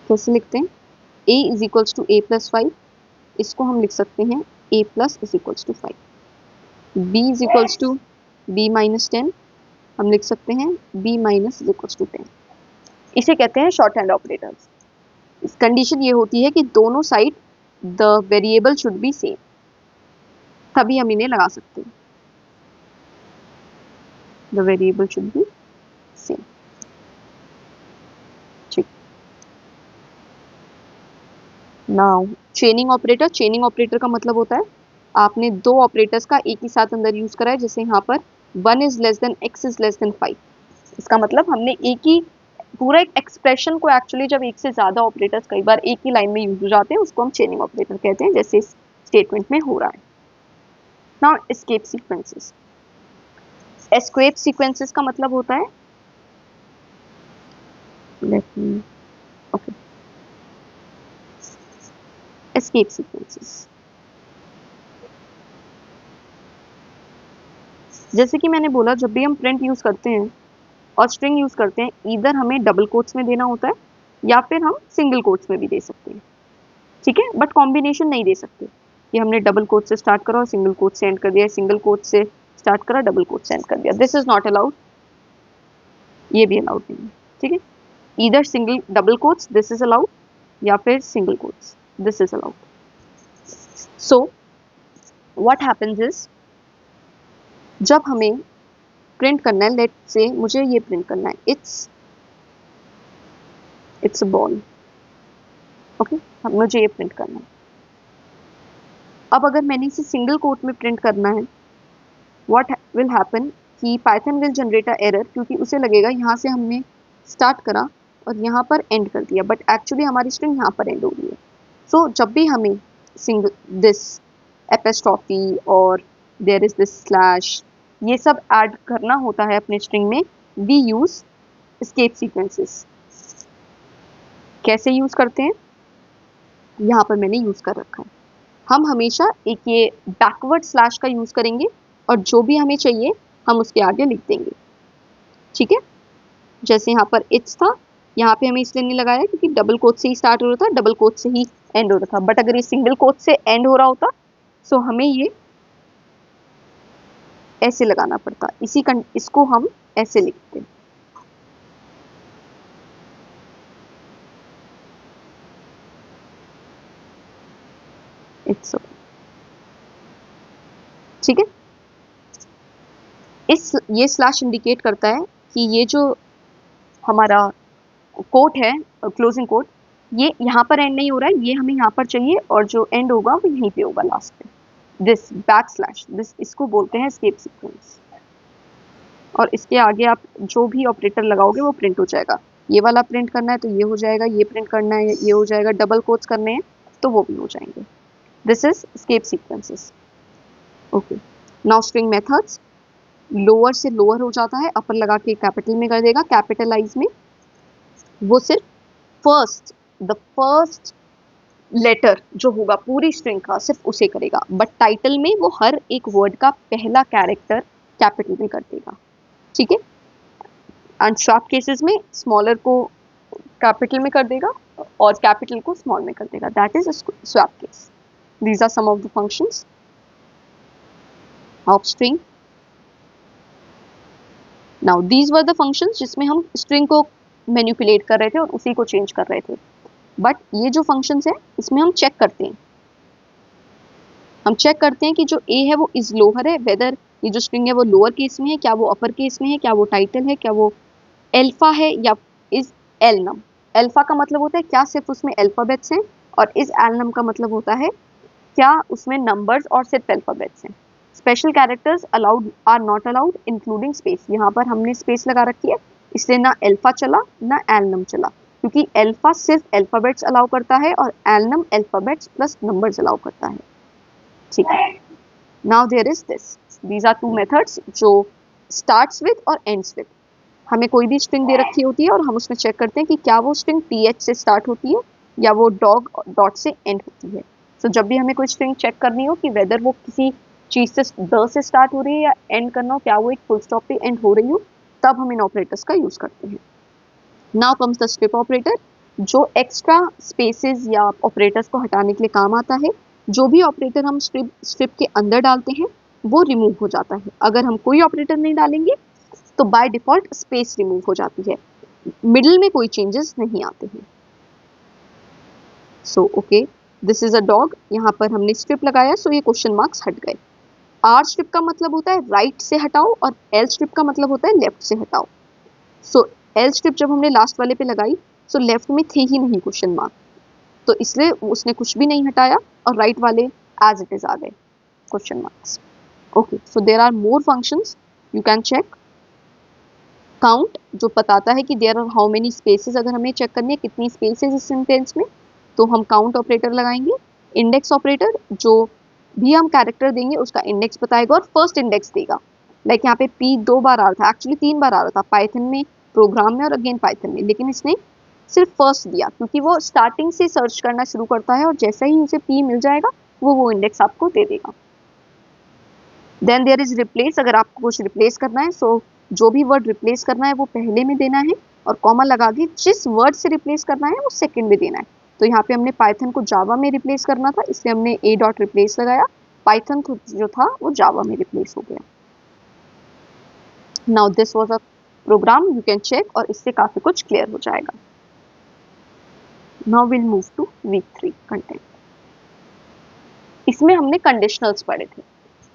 कैसे लिखते हैं, a is equals to a+5, इसको हम लिख सकते हैं a plus is equals to 5, b is equals to b-10, हम लिख सकते हैं b minus is equals to 10। इसे कहते हैं शॉर्ट हैंड ऑपरेटर्स। इस कंडीशन ये होती है कि दोनों side the variable should be same, तभी हम इन्हें लगा सकते हैं, the variable should be same. ठीक, now chaining operator, chaining operator का मतलब होता है आपने दो ऑपरेटर्स का एक ही साथ अंदर यूज करा है, जैसे यहाँ पर 1 is less than x is less than 5, इसका मतलब हमने एक ही पूरा एक एक्सप्रेशन को एक्चुअली जब एक से ज्यादा ऑपरेटर्स कई बार एक ही लाइन में यूज हो जाते हैं उसको हम चेनिंग ऑपरेटर कहते हैं, जैसे इस स्टेटमेंट में हो रहा है। Now escape sequences, escape sequences का मतलब होता है, लेट मी ओके, एस्केप सीक्वेंसेस जैसे कि मैंने बोला जब भी हम प्रिंट यूज करते हैं और स्ट्रिंग यूज करते हैं, इधर हमें डबल कोट्स में देना होता है या फिर हम सिंगल कोट्स में भी दे सकते हैं। ठीक है, बट कॉम्बिनेशन नहीं दे सकते कि हमने डबल कोट से स्टार्ट करा और सिंगल कोट से एंड कर दिया, सिंगल कोट से स्टार्ट करा डबल कोट से एंड कर दिया, दिस इज नॉट अलाउड, ये भी अलाउड नहीं है। ठीक है, either single double quotes this is allowed या फिर single quotes this is allowed. So what happens is, जब हमें प्रिंट करना है, लेट से मुझे ये प्रिंट करना है, इट्स अ बॉल, ओके, मुझे ये प्रिंट करना है। अब अगर मैंने इसे सिंगल कोट में प्रिंट करना है, व्हाट विल हैपन कि Python will generate a error, क्योंकि उसे लगेगा यहाँ से हमने स्टार्ट करा और यहाँ पर एंड कर दिया, बट एक्चुअली हमारी स्ट्रिंग यहाँ पर एंड हो रही है। सो जब भी हमें सिंगल दिस एपोस्ट्रोफी और देयर इज दिस स्लैश ये सब ऐड करना होता है अपने स्ट्रिंग में, वी यूज एस्केप सीक्वेंसेस। कैसे यूज करते हैं, यहाँ पर मैंने यूज कर रखा है, हम हमेशा एक ये बैकवर्ड स्लैश का यूज करेंगे और जो भी हमें चाहिए हम उसके आगे लिख देंगे। ठीक है, जैसे यहाँ पर इट्स था, यहाँ पे हमें इसलिए नहीं लगाया क्योंकि डबल कोट से ही स्टार्ट हो रहा था, डबल कोट से ही एंड हो रहा था, बट अगर ये सिंगल कोट से एंड हो रहा होता सो हमें ये ऐसे लगाना पड़ता, इसको हम ऐसे लिखते हैं। इट्स ओके, ठीक है, ये स्लैश इंडिकेट करता है कि ये जो हमारा कोट है क्लोजिंग कोट, ये यहाँ पर एंड नहीं हो रहा है, ये हमें यहाँ पर चाहिए और जो एंड होगा वो यहीं पे होगा लास्ट पे, दिस बैक स्लैश, दिस इसको बोलते हैं एस्केप सीक्वेंस। और इसके आगे आप जो भी ऑपरेटर लगाओगे वो प्रिंट हो जाएगा, ये वाला प्रिंट करना है तो ये हो जाएगा, ये प्रिंट करना है ये हो जाएगा, डबल कोट्स करने हैं तो वो भी हो जाएंगे, this is escape sequences. Okay, now string methods, lower से लोअर हो जाता है, अपर लगा के कैपिटल में कर देगा, कैपिटलाइज में वो सिर्फ द फर्स्ट लेटर जो होगा पूरी स्ट्रिंग का सिर्फ उसे करेगा, बट टाइटल में वो हर एक वर्ड का पहला कैरेक्टर कैपिटल में कर देगा। ठीक है, एंड स्वैप केसेस में स्मॉलर को कैपिटल में कर देगा और कैपिटल को स्मॉल में कर देगा, that is swap case. These are some of the functions of string. Now these were the functions जिसमें हम स्ट्रिंग को मैनिपुलेट कर रहे थे और उसी को चेंज कर रहे थे. बट ये जो फंक्शंस है इसमें हम चेक करते हैं, कि जो ए है वो इज लोअर है, वेदर ये जो स्ट्रिंग है वो लोअर केस में है, क्या वो अपर केस में है, क्या वो टाइटल है, क्या वो एल्फा है या इज एलनम. एल्फा का मतलब होता है क्या सिर्फ उसमें अल्फाबेट्स हैं, और इज एलनम का मतलब होता है क्या उसमें नंबर्स और सिर्फ अल्फाबेट्स हैं. Special characters allowed are not allowed including space. यहाँ पर हमने स्पेस लगा रखी है, इसलिए ना एल्फा चला ना एलनम चला, क्योंकि एल्फा सिर्फ अल्फाबेट्स अलाउ करता है और alnum alphabets plus numbers allow करता है. ठीक है. Now there is this, these are two methods जो स्टार्ट्स विद और एंड्स विद. हमें कोई भी स्ट्रिंग दे रखी होती है और हम उसमें चेक करते हैं कि क्या वो स्ट्रिंग th से स्टार्ट होती है या वो डॉग डॉट से एंड होती है. सो जब भी हमें कोई स्ट्रिंग चेक करनी हो कि वेदर वो किसी चीज से द से स्टार्ट हो रही है या एंड करना हो, क्या वो एक फुल स्टॉप पे एंड हो रही हो, तब हम इन ऑपरेटर्स का यूज करते हैं. Now comes the strip operator, जो एक्स्ट्रा स्पेसेस या ऑपरेटर्स को हटाने के लिए काम आता है. जो भी ऑपरेटर हम स्ट्रिप के अंदर डालते हैं वो रिमूव हो जाता है. अगर हम कोई ऑपरेटर नहीं डालेंगे तो बाय डिफॉल्ट स्पेस रिमूव हो जाती है, मिडिल में कोई चेंजेस नहीं आते हैं. So okay, this is a dog. यहाँ पर हमने स्ट्रिप लगाया, सो ये क्वेश्चन मार्क्स हट गए. आर स्ट्रिप का मतलब होता है राइट से हटाओ और एल स्ट्रिप का मतलब होता है लेफ्ट से हटाओ. सो एल स्ट्रिप जब हमने लास्ट वाले पे लगाई, सो लेफ्ट में थे ही नहीं क्वेश्चन मार्क, तो इसलिए उसने कुछ भी नहीं हटाया और राइट वाले एज इट इज आ गए question marks. Okay, so there are more functions you can check. Count जो बताता है कि there are how many spaces, अगर हमें चेक करनी है कितनी स्पेसेस इस सेंटेंस में, तो हम काउंट ऑपरेटर लगाएंगे. इंडेक्स ऑपरेटर, जो भी हम कैरेक्टर देंगे उसका इंडेक्स बताएगा और फर्स्ट इंडेक्स देगा. लाइक यहाँ पे p 2 बार आ रहा था, एक्चुअली 3 बार आ रहा था पाइथन में, प्रोग्राम में और अगेन पाइथन में, लेकिन इसने सिर्फ फर्स्ट दिया क्योंकि वो स्टार्टिंग से सर्च करना शुरू करता है और जैसा ही उसे p मिल जाएगा वो इंडेक्स आपको दे देगा. देन देयर इज रिप्लेस, अगर आपको कुछ रिप्लेस करना है, सो जो भी वर्ड रिप्लेस करना है वो पहले में देना है और कॉमा लगा के जिस वर्ड से रिप्लेस करना है वो सेकंड में देना है. तो यहाँ पे हमने पाइथन को जावा में रिप्लेस करना था, इसलिए हमने a डॉट रिप्लेस लगाया. पाइथन जो था वो जावा में रिप्लेस हो गया. Now this was a program, you can check, और इससे काफी कुछ क्लियर हो जाएगा. Now will move to week 3 content. इसमें हमने कंडीशनल्स पढ़े थे.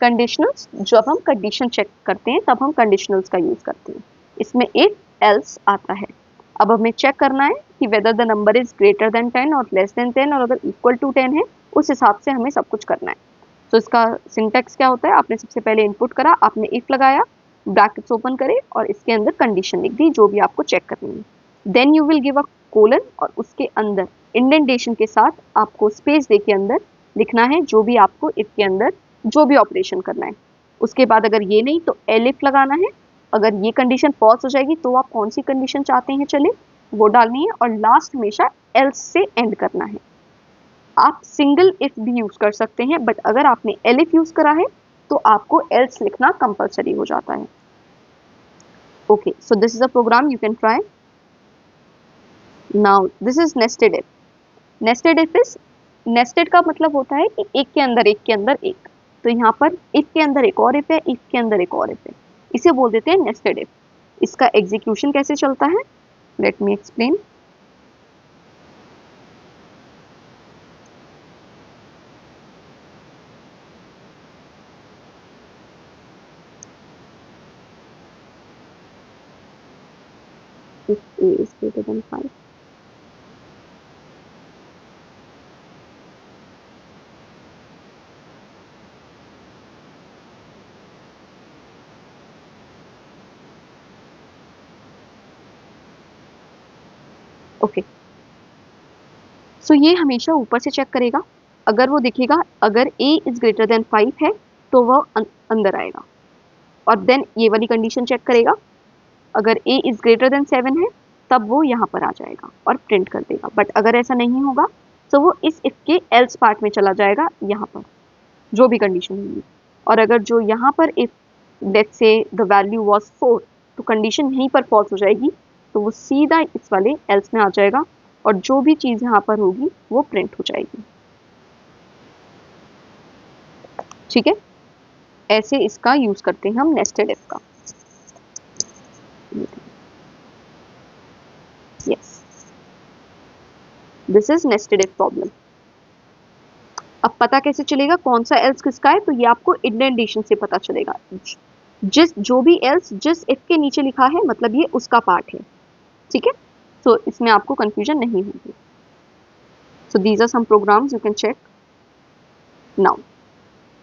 कंडीशनल्स, जब हम कंडीशन चेक करते हैं तब हम कंडीशनल्स का यूज करते हैं. इसमें एक एल्स आता है. अब हमें चेक करना है कि whether the number is greater than 10 और लेस देन 10, और अगर इक्वल टू 10 है उस हिसाब से हमें सब कुछ करना है. तो इसका सिंटैक्स क्या होता है, आपने सबसे पहले इनपुट करा, आपने इफ लगाया, ब्रैकेट्स ओपन करे और इसके अंदर कंडीशन लिख दी जो भी आपको चेक करनी है. Then you will give a colon और उसके अंदर इंडेंटेशन के साथ आपको स्पेस दे के अंदर लिखना है जो भी आपको इफ के अंदर जो भी ऑपरेशन करना है. उसके बाद अगर ये नहीं तो एलिफ लगाना है. अगर ये कंडीशन फॉल्स हो जाएगी तो आप कौन सी कंडीशन चाहते हैं चले वो डालनी है, और लास्ट हमेशा एल्स से एंड करना है. आप सिंगल इफ भी यूज कर सकते हैं, बट अगर आपने एलिफ यूज करा है तो आपको एल्स लिखना कंपलसरी हो जाता है. Okay, so this is a program, you can try. Now this is nested if. Nested if is, nested का मतलब होता है कि एक के अंदर एक के अंदर एक. तो यहाँ पर इफ के अंदर एक और इफ है, इफ के अंदर एक और इफ है, इसे बोल देते हैं नेस्टेड इफ. इसका एग्जीक्यूशन कैसे चलता है, let me explain. If a is greater than 5. Okay, so ये हमेशा ऊपर से चेक करेगा. अगर वो देखेगा अगर a इज ग्रेटर देन 5 है तो वह अंदर आएगा, और देन ये वाली कंडीशन चेक करेगा. अगर a इज ग्रेटर देन 7 है तब वो यहाँ पर आ जाएगा और प्रिंट कर देगा. बट अगर ऐसा नहीं होगा तो वो इस इफ के एल्स पार्ट में चला जाएगा यहाँ पर जो भी कंडीशन होगी. और अगर जो यहाँ पर if let's say the value was 4, तो कंडीशन यहीं पर फॉल्स हो जाएगी, तो वो सीधा इस वाले एल्स में आ जाएगा और जो भी चीज़ यहाँ पर होगी वो प्रिंट हो जाएगी। ठीक है, ऐसे इसका यूज करते हैं हम नेस्टेड इफ का। Yes, this is nested if problem. अब पता कैसे चलेगा कौन सा एल्स किसका है? तो ये आपको इंडेंटेशन से पता चलेगा। जो भी एल्स जिस इफ के नीचे लिखा है मतलब ये उसका पार्ट है। ठीक है, तो इसमें आपको कंफ्यूजन नहीं होगी। So these are some programs you can check now.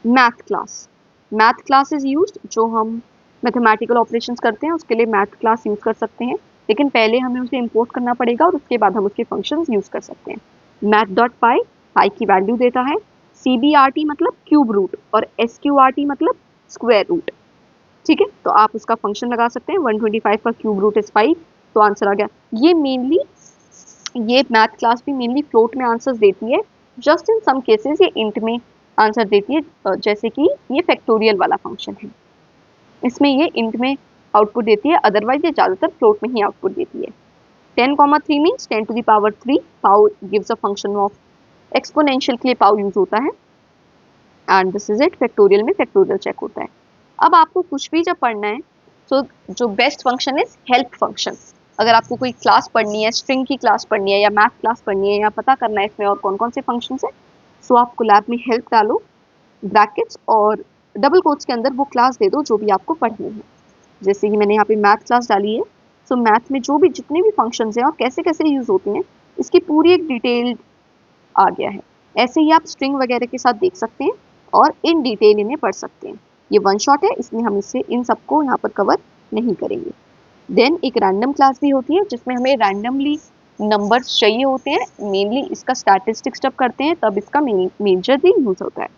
Math class, math class is used, जो हम मैथमेटिकल ऑपरेशंस करते हैं उसके लिए मैथ क्लास यूज कर सकते हैं, लेकिन पहले हमें उसे इंपोर्ट करना पड़ेगा और उसके बाद हम उसके फंक्शंस यूज कर सकते हैं। मैथ डॉट पाई पाई की वैल्यू देता है, CBRT मतलब क्यूब रूट और SQRT मतलब स्क्वायर रूट। ठीक है, तो आप उसका फंक्शन लगा सकते हैं। 125 का क्यूब रूट इज 5, तो आंसर आ गया। ये मैथ क्लास भी मेनली फ्लोट में आंसर्स देती है, जस्ट इन सम केसेस ये इंट में आंसर देती है, जैसे कि ये फैक्टोरियल वाला फंक्शन है, इसमें ये इंट में आउटपुट देती है, अदरवाइज ये ज़्यादातर फ्लोट में ही आउटपुट देती है। 10,3 मीन्स 10 to the power 3, पाउ gives a function of exponential के लिए पाउ यूज होता है, and this is it. Factorial में फैक्टोरियल चेक होता है। अब आपको कुछ भी जब पढ़ना है तो जो best function is help function. अगर आपको कोई क्लास पढ़नी है, स्ट्रिंग की क्लास पढ़नी है या मैथ क्लास पढ़नी है या पता करना है इसमें और कौन कौन से फंक्शंस है, सो आप कोलैब में हेल्प डालो ब्रैकेट्स और डबल कोट्स के अंदर वो क्लास दे दो जो भी आपको पढ़नी है। जैसे कि मैंने यहाँ पे मैथ क्लास डाली है, सो मैथ में जो भी जितने भी फंक्शंस हैं और कैसे कैसे यूज होती हैं इसकी पूरी एक डिटेल आ गया है। ऐसे ही आप स्ट्रिंग वगैरह के साथ देख सकते हैं और इन डिटेल इन्हें पढ़ सकते हैं। ये वन शॉट है, इसलिए हम इससे इन सबको यहाँ पर कवर नहीं करेंगे। देन एक रैंडम क्लास भी होती है जिसमें हमें रैंडमली नंबर्स चाहिए होते हैं, मेनली इसका स्टैटिस्टिक्स जब करते हैं तब इसका मेजरली यूज होता है।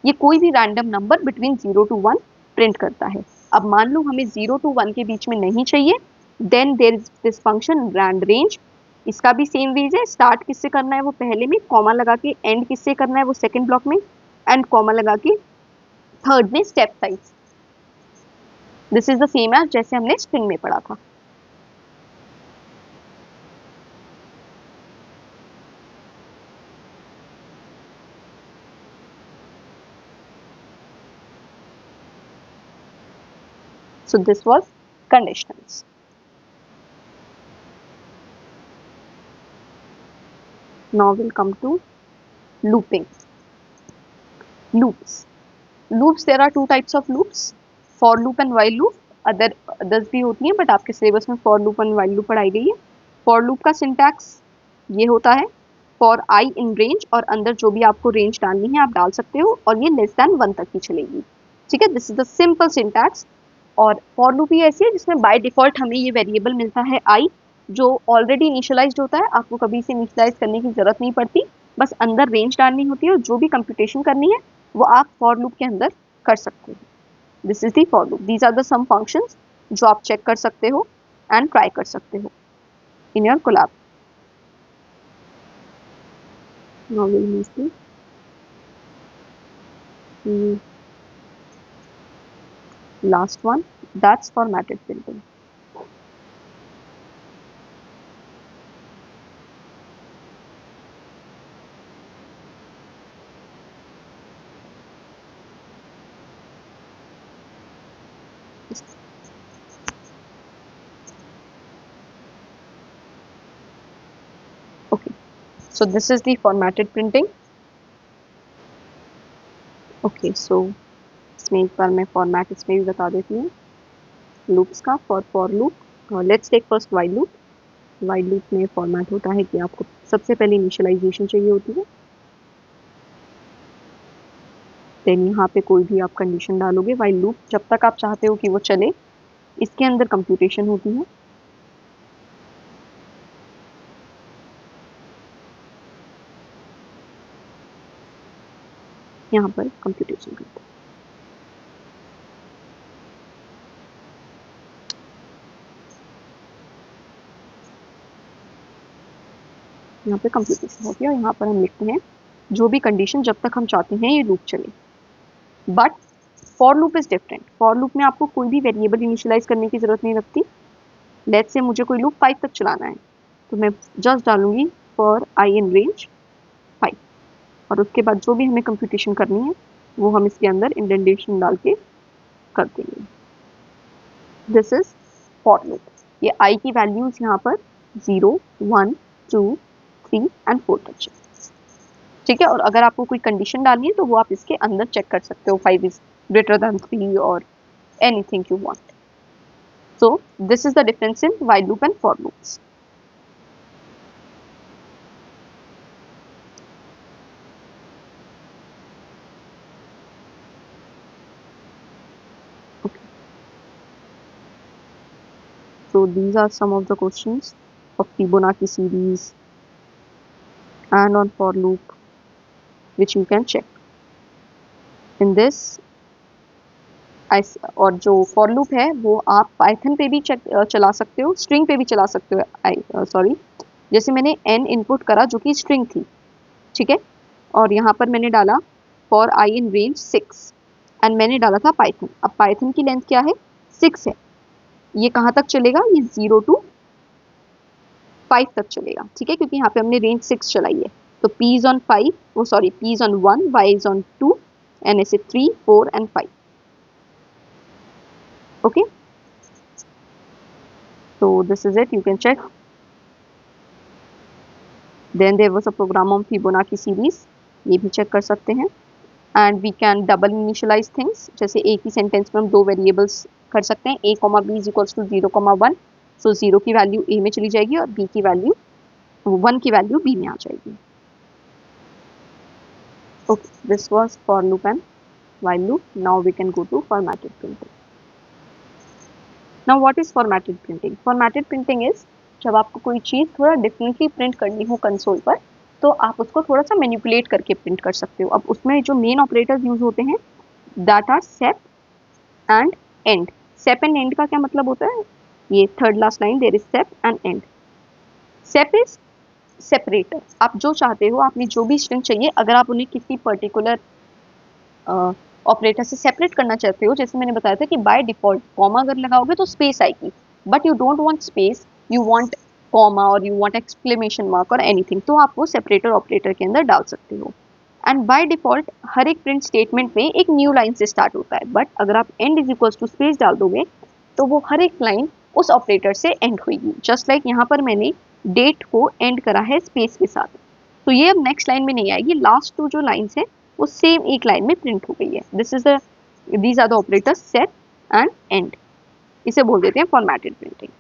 ये कोई भी random number between 0 to 1 print करता है। अब मान लो हमें 0 to 1 के बीच में नहीं चाहिए, then there is this function rand range. इसका भी सेम वेज है, स्टार्ट किससे करना है वो पहले में कॉमा लगा के, एंड किससे करना है वो सेकंड ब्लॉक में, एंड कॉमा लगा के थर्ड में step size. This is the same as जैसे हमने स्ट्रिंग में पढ़ा था। So this was conditionals. Now we'll come to looping. Loops. Loops, there are two types of loops, for loop and while loop. Others भी होती हैं, but आपके syllabus में for loop and while loop पढ़ाई गई है। For loop का syntax ये होता है, for I in range, और अंदर जो भी आपको रेंज डालनी है आप डाल सकते हो, और ये लेस देन 1 तक ही चलेगी। ठीक है, this is the simple syntax. और फॉर लूप ही ऐसी है जिसमें बाय डिफॉल्ट हमें ये वेरिएबल मिलता है I, जो ऑलरेडी इनिशियलाइज्ड होता है, आपको कभी इसे इनिशियलाइज करने की जरूरत नहीं पड़ती, बस अंदर रेंज डालनी होती है और जो भी कंप्यूटेशन करनी है वो आप फॉर लूप के अंदर कर सकते हो। This is the for loop. These are the some functions जो आप चेक कर सकते हो एंड ट्राई कर सकते हो in your Colab. Now we will move to last one, that's formatted printing. Okay, so this is the formatted printing. Okay, so इसमें एक बार मैं फॉर्मेट इसमें भी बता देती हूँ लूप्स का। For loop, let's take first while loop. While loop में फॉर्मेट होता है कि आपको सबसे पहले इनिशियलाइजेशन चाहिए होती है, देन यहाँ पे कोई भी आप कंडीशन डालोगे। वाइल लूप जब तक आप चाहते हो कि वो चले, इसके अंदर कंप्यूटेशन होती है। यहाँ पर कंप्यूटेशन करते हैं। यहाँ पे कंप्यूटेशन होती है और यहाँ पर हम लिखते हैं जो भी कंडीशन जब तक हम चाहते हैं ये लूप चले। But for loop is different. For loop में आपको कोई भी वेरिएबल इनिशियलाइज करने की जरूरत नहीं लगती। लेट्स से मुझे कोई लूप 5 तक चलाना है, तो मैं जस्ट डालूंगी फॉर आई इन रेंज 5, और उसके बाद जो भी हमें कंप्यूटेशन करनी है वो हम इसके अंदर इंडेंटेशन डाल के कर देंगे। This is for loop. ये आई की वैल्यूज यहाँ पर 0, 1, 2, 3 एंड 4 तक है, ठीक है। और अगर आपको कोई कंडीशन डालनी है तो वो आप इसके अंदर चेक कर सकते हो, 5 इज ग्रेटर देन 3 और anything you want. So this is the difference in while loop and for loops. So these are some of the questions of Fibonacci series and on for loop which you can check in this। और जो for loop है वो आप Python पे भी चला सकते हो, string पे भी चला सकते हो। सॉरी, जैसे मैंने n इनपुट करा जो कि string थी, ठीक है, और यहाँ पर मैंने डाला for I in range 6 and मैंने डाला था Python। अब Python की लेंथ क्या है, 6 है। ये कहाँ तक चलेगा, ये 0 to 5 तक चलेगा, ठीक है, क्योंकि यहाँ पे हमने रेंज 6 चलाई है। तो p is on 5, वो sorry p is on 1, y is on 2 and ऐसे 3, 4 and 5। okay, so this is it, you can check। then there was a program on Fibonacci series, ये भी चेक कर सकते हैं। and we can double initialize things, जैसे एक ही sentence में हम दो वेरिएबल्स कर सकते हैं, a, b is equals to 0, 1। सो 0 की वैल्यू a में चली जाएगी और b की वैल्यू 1 की वैल्यू b में आ जाएगी। okay, this was for loop and while loop। now we can go to formatted printing। now what is formatted printing? formatted printing is जब आपको कोई चीज़ थोड़ा डिफरेंटली प्रिंट करनी हो कंसोल पर, तो आप उसको थोड़ा सा मैनिपुलेट करके प्रिंट कर सकते हो। अब उसमें जो मेन ऑपरेटर्स यूज होते हैं that are sep and end. Sep and end का क्या मतलब होता है, ये third last line, there is sep and end. Sep is separator. आप जो चाहते हो, आपने जो भी स्ट्रिंग चाहिए, अगर आप उन्हें किसी पर्टिकुलर ऑपरेटर से सेपरेट करना चाहते हो, जैसे मैंने बताया था कि बाय डिफॉल्ट कॉमा अगर लगाओगे तो स्पेस आएगी, but you don't want space, you want comma और यू वांट एक्सक्लेमेशन मार्क और एनीथिंग, तो आप वो सेपरेटर ऑपरेटर के अंदर डाल सकते हो। एंड बाय डिफॉल्ट हर एक प्रिंट स्टेटमेंट में एक न्यू लाइन से स्टार्ट होता है, बट अगर आप end is equals to space डाल दोगे तो वो हर एक लाइन उस ऑपरेटर से एंड होगी। जस्ट लाइक यहाँ पर मैंने डेट को एंड करा है स्पेस के साथ, तो ये अब नेक्स्ट लाइन में नहीं आएगी, लास्ट टू जो लाइन्स है वो सेम एक लाइन में प्रिंट हो गई है। These are the operators set and end, इसे बोल देते हैं formatted printing.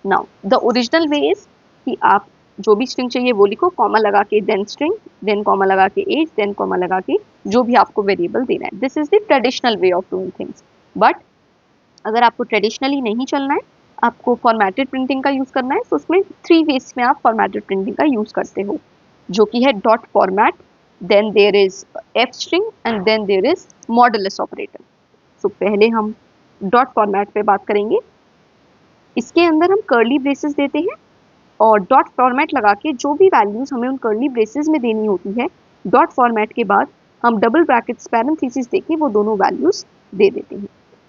Now the original way is कि आप जो भी स्ट्रिंग चाहिए वो लिखो, कॉमा लगा के देन स्ट्रिंग, देन कॉमा लगा के एज, देन कॉमा लगा के जो भी आपको वेरिएबल देना है। This is the traditional way of doing things. But अगर आपको ट्रेडिशनली नहीं चलना है, आपको फॉर्मेटेड प्रिंटिंग का यूज़ करना है, तो उसमें 3 वेज में आप फॉर्मेटेड प्रिंटिंग का यूज़ करते हो, जो कि है dot format, then there is F string and then there is modulus operator. So पहले हम डॉट फॉर्मेट पे बात करेंगे। इसके अंदर हम कर्ली ब्रेसेस देते हैं और डॉट फॉर्मेट लगा के जो भी वैल्यूज हमें उन कर्ली ब्रेसेस में देनी होती है, डॉट फॉर्मेट के बाद हम डबल ब्रैकेट्स पैरेंथेसिस देके वो दोनों वैल्यूज दे देते हैं।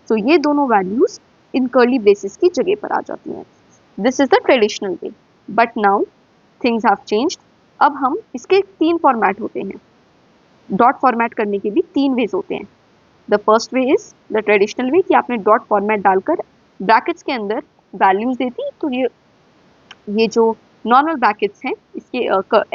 तो ये दोनों वैल्यूज इन कर्ली ब्रेसेस की जगह पर आ जाती हैं। This is the traditional way, but now things have changed. अब हम इसके 3 फॉर्मेट होते हैं। डॉट फॉर्मेट करने के भी 3 वेज होते हैं। The first way is the traditional way कि आपने डॉट फॉर्मेट डालकर ब्रैकेट्स के अंदर वैल्यूज देती, तो ये जो नॉर्मल ब्रैकेट्स हैं, इसके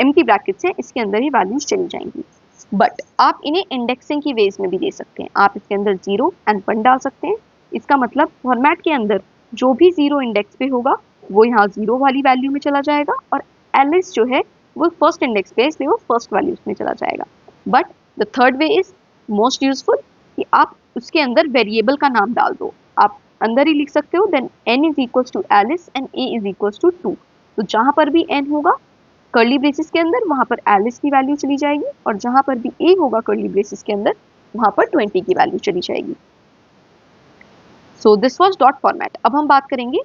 एम्प्टी ब्रैकेट्स हैं, इसके अंदर ही वैल्यूज चली जाएंगी। बट आप इन्हें इंडेक्सिंग की वेज में भी दे सकते हैं। आप इसके अंदर 0 एंड 1 डाल सकते हैं। इसका मतलब फॉर्मेट के अंदर जो भी 0 इंडेक्स पे होगा वो यहाँ 0 वाली वैल्यू में चला जाएगा, और एलिस जो है वो फर्स्ट इंडेक्स पे, इसलिए वो फर्स्ट वैल्यूज में चला जाएगा। But the third way is most useful कि आप उसके अंदर वेरिएबल का नाम डाल दो। आप अंदर ही लिख सकते हो then n is equals to Alice and a is equals to 2। तो जहाँ पर भी n होगा कर्ली ब्रेसेस के अंदर, वहाँ पर एलिस की वैल्यू चली जाएगी, और जहाँ पर भी a होगा कर्ली ब्रेसेस के अंदर, वहाँ पर 20 की वैल्यू चली जाएगी। सो दिस वाज डॉट फॉर्मेट। अब हम बात करेंगे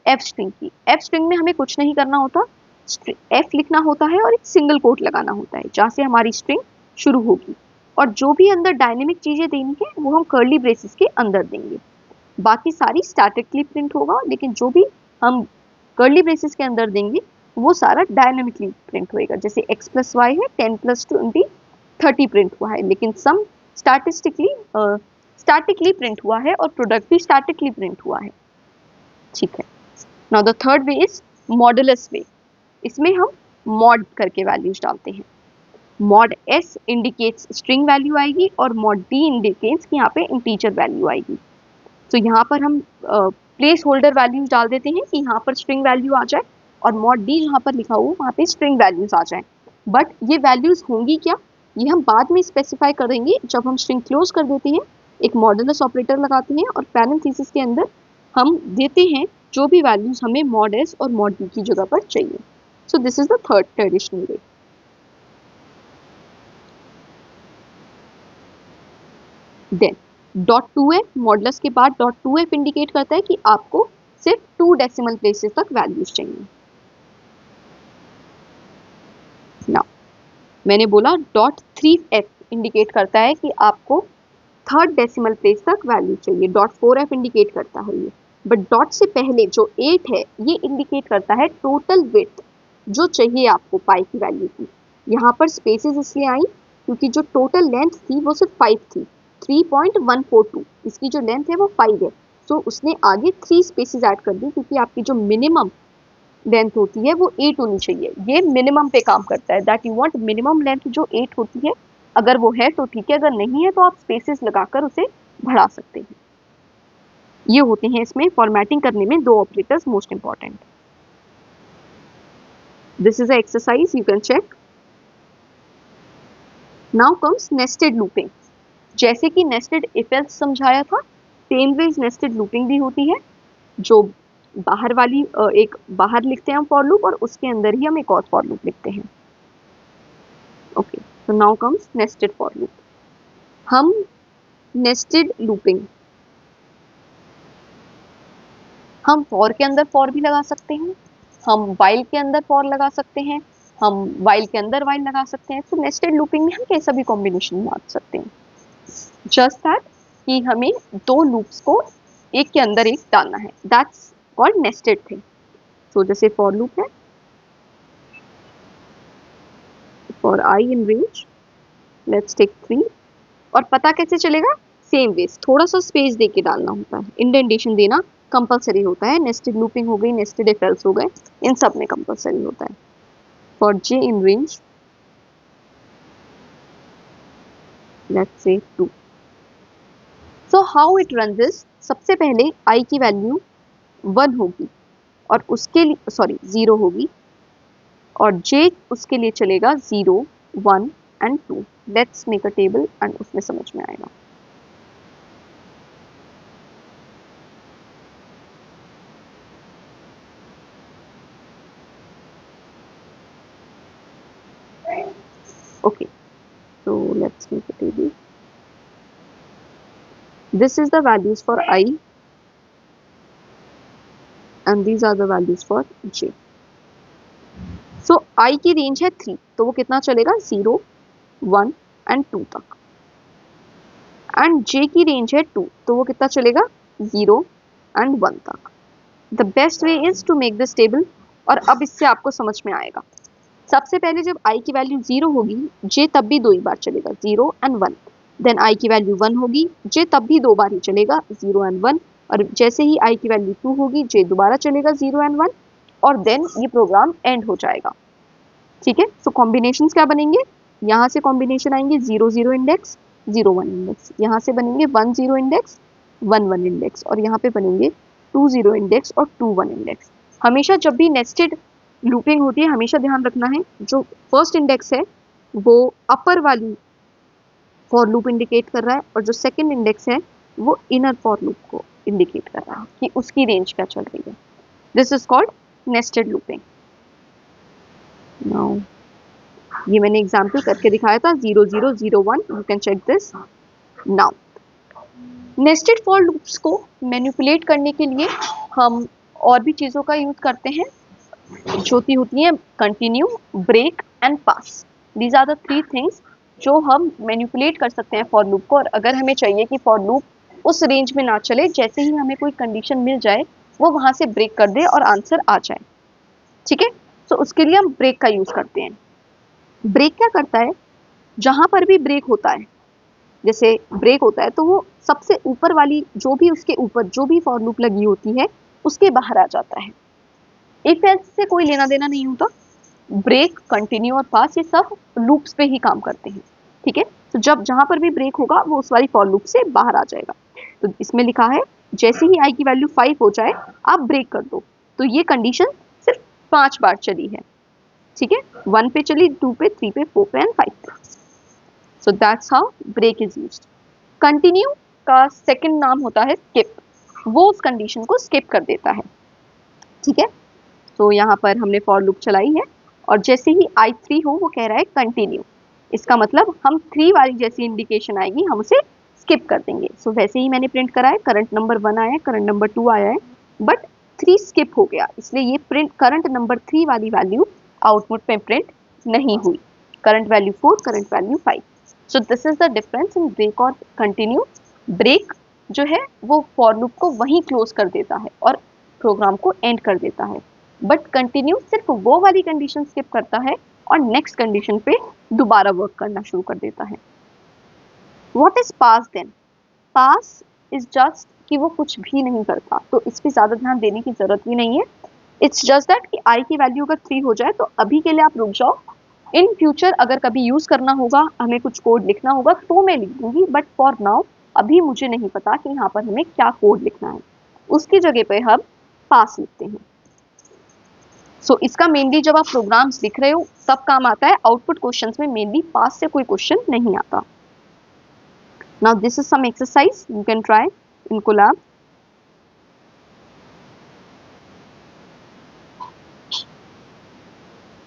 एफ स्ट्रिंग की। एफ स्ट्रिंग में हमें कुछ नहीं करना होता, एफ लिखना होता है और एक सिंगल कोट लगाना होता है जहाँ से हमारी स्ट्रिंग शुरू होगी, और जो भी अंदर डायनेमिक चीजें देनी है वो हम कर्ली ब्रेसेस के अंदर देंगे। बाकी सारी स्टैटिकली प्रिंट होगा, लेकिन जो भी हम कर्ली ब्रेसेस के अंदर देंगे वो सारा डायनेमिकली प्रिंट होएगा। जैसे x + y है 10 + 20 30 प्रिंट हुआ है, लेकिन सम स्टैटिकली प्रिंट हुआ है और प्रोडक्ट भी स्टैटिकली प्रिंट हुआ है। ठीक है। Now the third way is modulus way. इसमें हम मॉड करके वैल्यूज डालते हैं। Mod s indicates string value आएगी और मॉड d इंडिकेट्स कि यहाँ पे इंटीजर वैल्यू आएगी। तो यहाँ पर हम प्लेस होल्डर वैल्यूज डाल देते हैं कि यहाँ पर स्ट्रिंग वैल्यू आ जाए और मॉड d जहाँ पर लिखा हो वहाँ पे स्ट्रिंग वैल्यूज आ जाए। बट ये वैल्यूज होंगी क्या, ये हम बाद में स्पेसिफाई करेंगे जब हम स्ट्रिंग क्लोज कर देते हैं, एक मॉडुलस ऑपरेटर लगाते हैं और पैरेंथेसिस के अंदर हम देते हैं जो भी वैल्यूज हमें मॉड s और मॉड d की जगह पर चाहिए। So this is the third traditional way. Then .2f, modulus के बाद .2f इंडिकेट करता है कि आपको सिर्फ 2 डेसिमल प्लेसेस तक वैल्यूज चाहिए। नाउ मैंने बोला .3f इंडिकेट करता है कि आपको 3rd डेसिमल प्लेस तक वैल्यू चाहिए। .4f इंडिकेट करता है ये, बट डॉट से पहले जो 8 है ये इंडिकेट करता है टोटल विड्थ जो चाहिए आपको पाई की वैल्यू की। यहाँ पर स्पेसेस इसलिए आई क्योंकि जो टोटल लेंथ थी वो सिर्फ 5 थी, 3.142। इसकी जो लेंथ है वो 5 है, तो उसने आगे 3 स्पेसेस ऐड कर दी क्योंकि आपकी जो मिनिमम लेंथ होती है वो 8 होनी चाहिए। ये मिनिमम पे काम करता है, that you want minimum length जो 8 होती है। अगर वो है तो ठीक है, अगर नहीं है तो आप स्पेसेस लगाकर उसे बढ़ा सकते हैं। ये होते हैं इसमें फॉर्मेटिंग करने में 2 operators most important. This is a exercise, you can check. Now comes nested looping. जैसे कि नेस्टेड इफ एल्स समझाया था, सेम वे नेस्टेड लूपिंग भी होती है। जो बाहर वाली एक बाहर लिखते हैं हम फॉर लूप और उसके अंदर ही हम एक और फॉर लूप लिखते हैं। Okay, so now comes nested for loop. हम नेस्टेड लूपिंग हम फॉर के अंदर फॉर भी लगा सकते हैं, हम वाइल के अंदर फॉर लगा सकते हैं, हम वाइल के अंदर वाइल लगा सकते हैं। तो नेस्टेड लूपिंग में हम कैसा भी कॉम्बिनेशन मान सकते हैं। जस्ट दैट कि हमें 2 लूप्स को एक के अंदर एक डालना है, that's called nested thing. So जैसे फॉर लूप है for i in range, let's take 3। और पता कैसे चलेगा, सेम वे, थोड़ा सा स्पेस दे के डालना होता है, इंडेंटेशन देना कंपलसरी होता है। नेस्टेड लूपिंग हो गई, नेस्टेड इफ एल्स हो गए, इन सब में कंपलसरी होता है। For j in range, let's say 2। So how it runs is, सबसे पहले i की वैल्यू 1 होगी और उसके लिए 0 होगी और j उसके लिए चलेगा 0, 1 and 2। Let's make a table and उसमें समझ में आएगा। Okay, so let's make a table. This is the values for I and these are the values for j. So I की रेंज है 3, तो वो कितना चलेगा 0, 1 एंड 2 तक। एंड j की रेंज है 2, तो वो कितना चलेगा 0 एंड 1 तक। The best way is to make this table, और अब इससे आपको समझ में आएगा। सबसे पहले जब i की वैल्यू 0 होगी, j तब भी 2 ही बार चलेगा, 0 एंड 1। देन i की वैल्यू 1 होगी, j तब भी 2 बार ही चलेगा, 0 एंड 1। और जैसे ही i की वैल्यू 2 होगी, j दोबारा चलेगा, 0 एंड 1। और देन ये प्रोग्राम एंड हो जाएगा। ठीक है, सो कॉम्बिनेशंस क्या बनेंगे, यहाँ से कॉम्बिनेशन आएंगे 0 0 इंडेक्स, 0 1 इंडेक्स, यहाँ से बनेंगे 1 0 इंडेक्स, 1 1 इंडेक्स, और यहाँ पे बनेंगे 2 0 इंडेक्स और 2 1 इंडेक्स। हमेशा जब भी नेस्टेड लूपिंग होती है, हमेशा ध्यान रखना है जो फर्स्ट इंडेक्स है वो अपर वाली फॉर लूप इंडिकेट कर रहा है और जो सेकंड इंडेक्स है वो इनर फॉर लूप को इंडिकेट कर रहा है कि उसकी रेंज क्या चल रही है। This is called nested looping. Now ये मैंने एग्जांपल करके दिखाया था, 0 0 0 1, you can check this. Now nested for loops को मैनिपुलेट करने के लिए हम और भी चीज़ों का यूज करते हैं जो होती हैं continue, break and pass. These are the 3 things जो हम मैनिपुलेट कर सकते हैं फॉर लूप को, और अगर हमें चाहिए कि फॉर लूप उस रेंज में ना चले, जैसे ही हमें कोई कंडीशन मिल जाए वो वहां से ब्रेक कर दे और आंसर आ जाए। ठीक है, तो उसके लिए हम ब्रेक का यूज करते हैं। ब्रेक क्या करता है, जहां पर भी ब्रेक होता है, जैसे ब्रेक होता है तो वो सबसे ऊपर वाली जो भी उसके ऊपर जो भी फॉर लूप लगी होती है उसके बाहर आ जाता है। इफ एल्स से कोई लेना देना नहीं होता। ब्रेक, कंटिन्यू और पास ये सब लूप्स पे ही काम करते हैं। ठीक है, तो जब जहां पर भी ब्रेक होगा वो उस वाली फॉर लूप से बाहर आ जाएगा। तो इसमें लिखा है जैसे ही आई की वैल्यू 5 हो जाए आप ब्रेक कर दो। तो ये कंडीशन सिर्फ 5 बार चली है। ठीक है, 1 पे चली, 2 पे, 3 पे, 4 पे एंड 5 पे। So that's how break is used. Continue का सेकंड नाम होता है स्किप। वो उस कंडीशन को स्किप कर देता है। ठीक है, तो यहाँ पर हमने फॉर लूप चलाई है और जैसे ही I3 हो वो कह रहा है कंटिन्यू। इसका मतलब हम 3 वाली जैसी इंडिकेशन आएगी हम उसे स्किप कर देंगे। सो वैसे ही मैंने प्रिंट करा है, करंट नंबर 1 आया है, करंट नंबर 2 आया है, बट 3 स्किप हो गया, इसलिए ये प्रिंट करंट नंबर 3 वाली वैल्यू आउटपुट में प्रिंट नहीं हुई। Current value 4, current value 5। So this is the difference in break और कंटिन्यू। ब्रेक जो है वो फॉर लूप को वहीं क्लोज कर देता है और प्रोग्राम को एंड कर देता है, बट कंटिन्यू सिर्फ वो वाली कंडीशन स्किप करता है और नेक्स्ट कंडीशन पे दोबारा वर्क करना शुरू कर देता है। What is pass then? Pass is just कि वो कुछ भी नहीं करता, तो इस पे ज्यादा ध्यान देने की जरूरत भी नहीं है। इट्स जस्ट दैट कि आई की वैल्यू अगर 3 हो जाए तो अभी के लिए आप रुक जाओ। इन फ्यूचर अगर कभी यूज करना होगा, हमें कुछ कोड लिखना होगा तो मैं लिख दूंगी, बट फॉर नाउ अभी मुझे नहीं पता कि यहाँ पर हमें क्या कोड लिखना है, उसकी जगह पे हम पास लिखते हैं। सो इसका मेनली जब आप प्रोग्राम्स लिख रहे हो तब काम आता है, आउटपुट क्वेश्चंस में मेनली पास से कोई क्वेश्चन नहीं आता। Now this is some exercise you can try in Colab.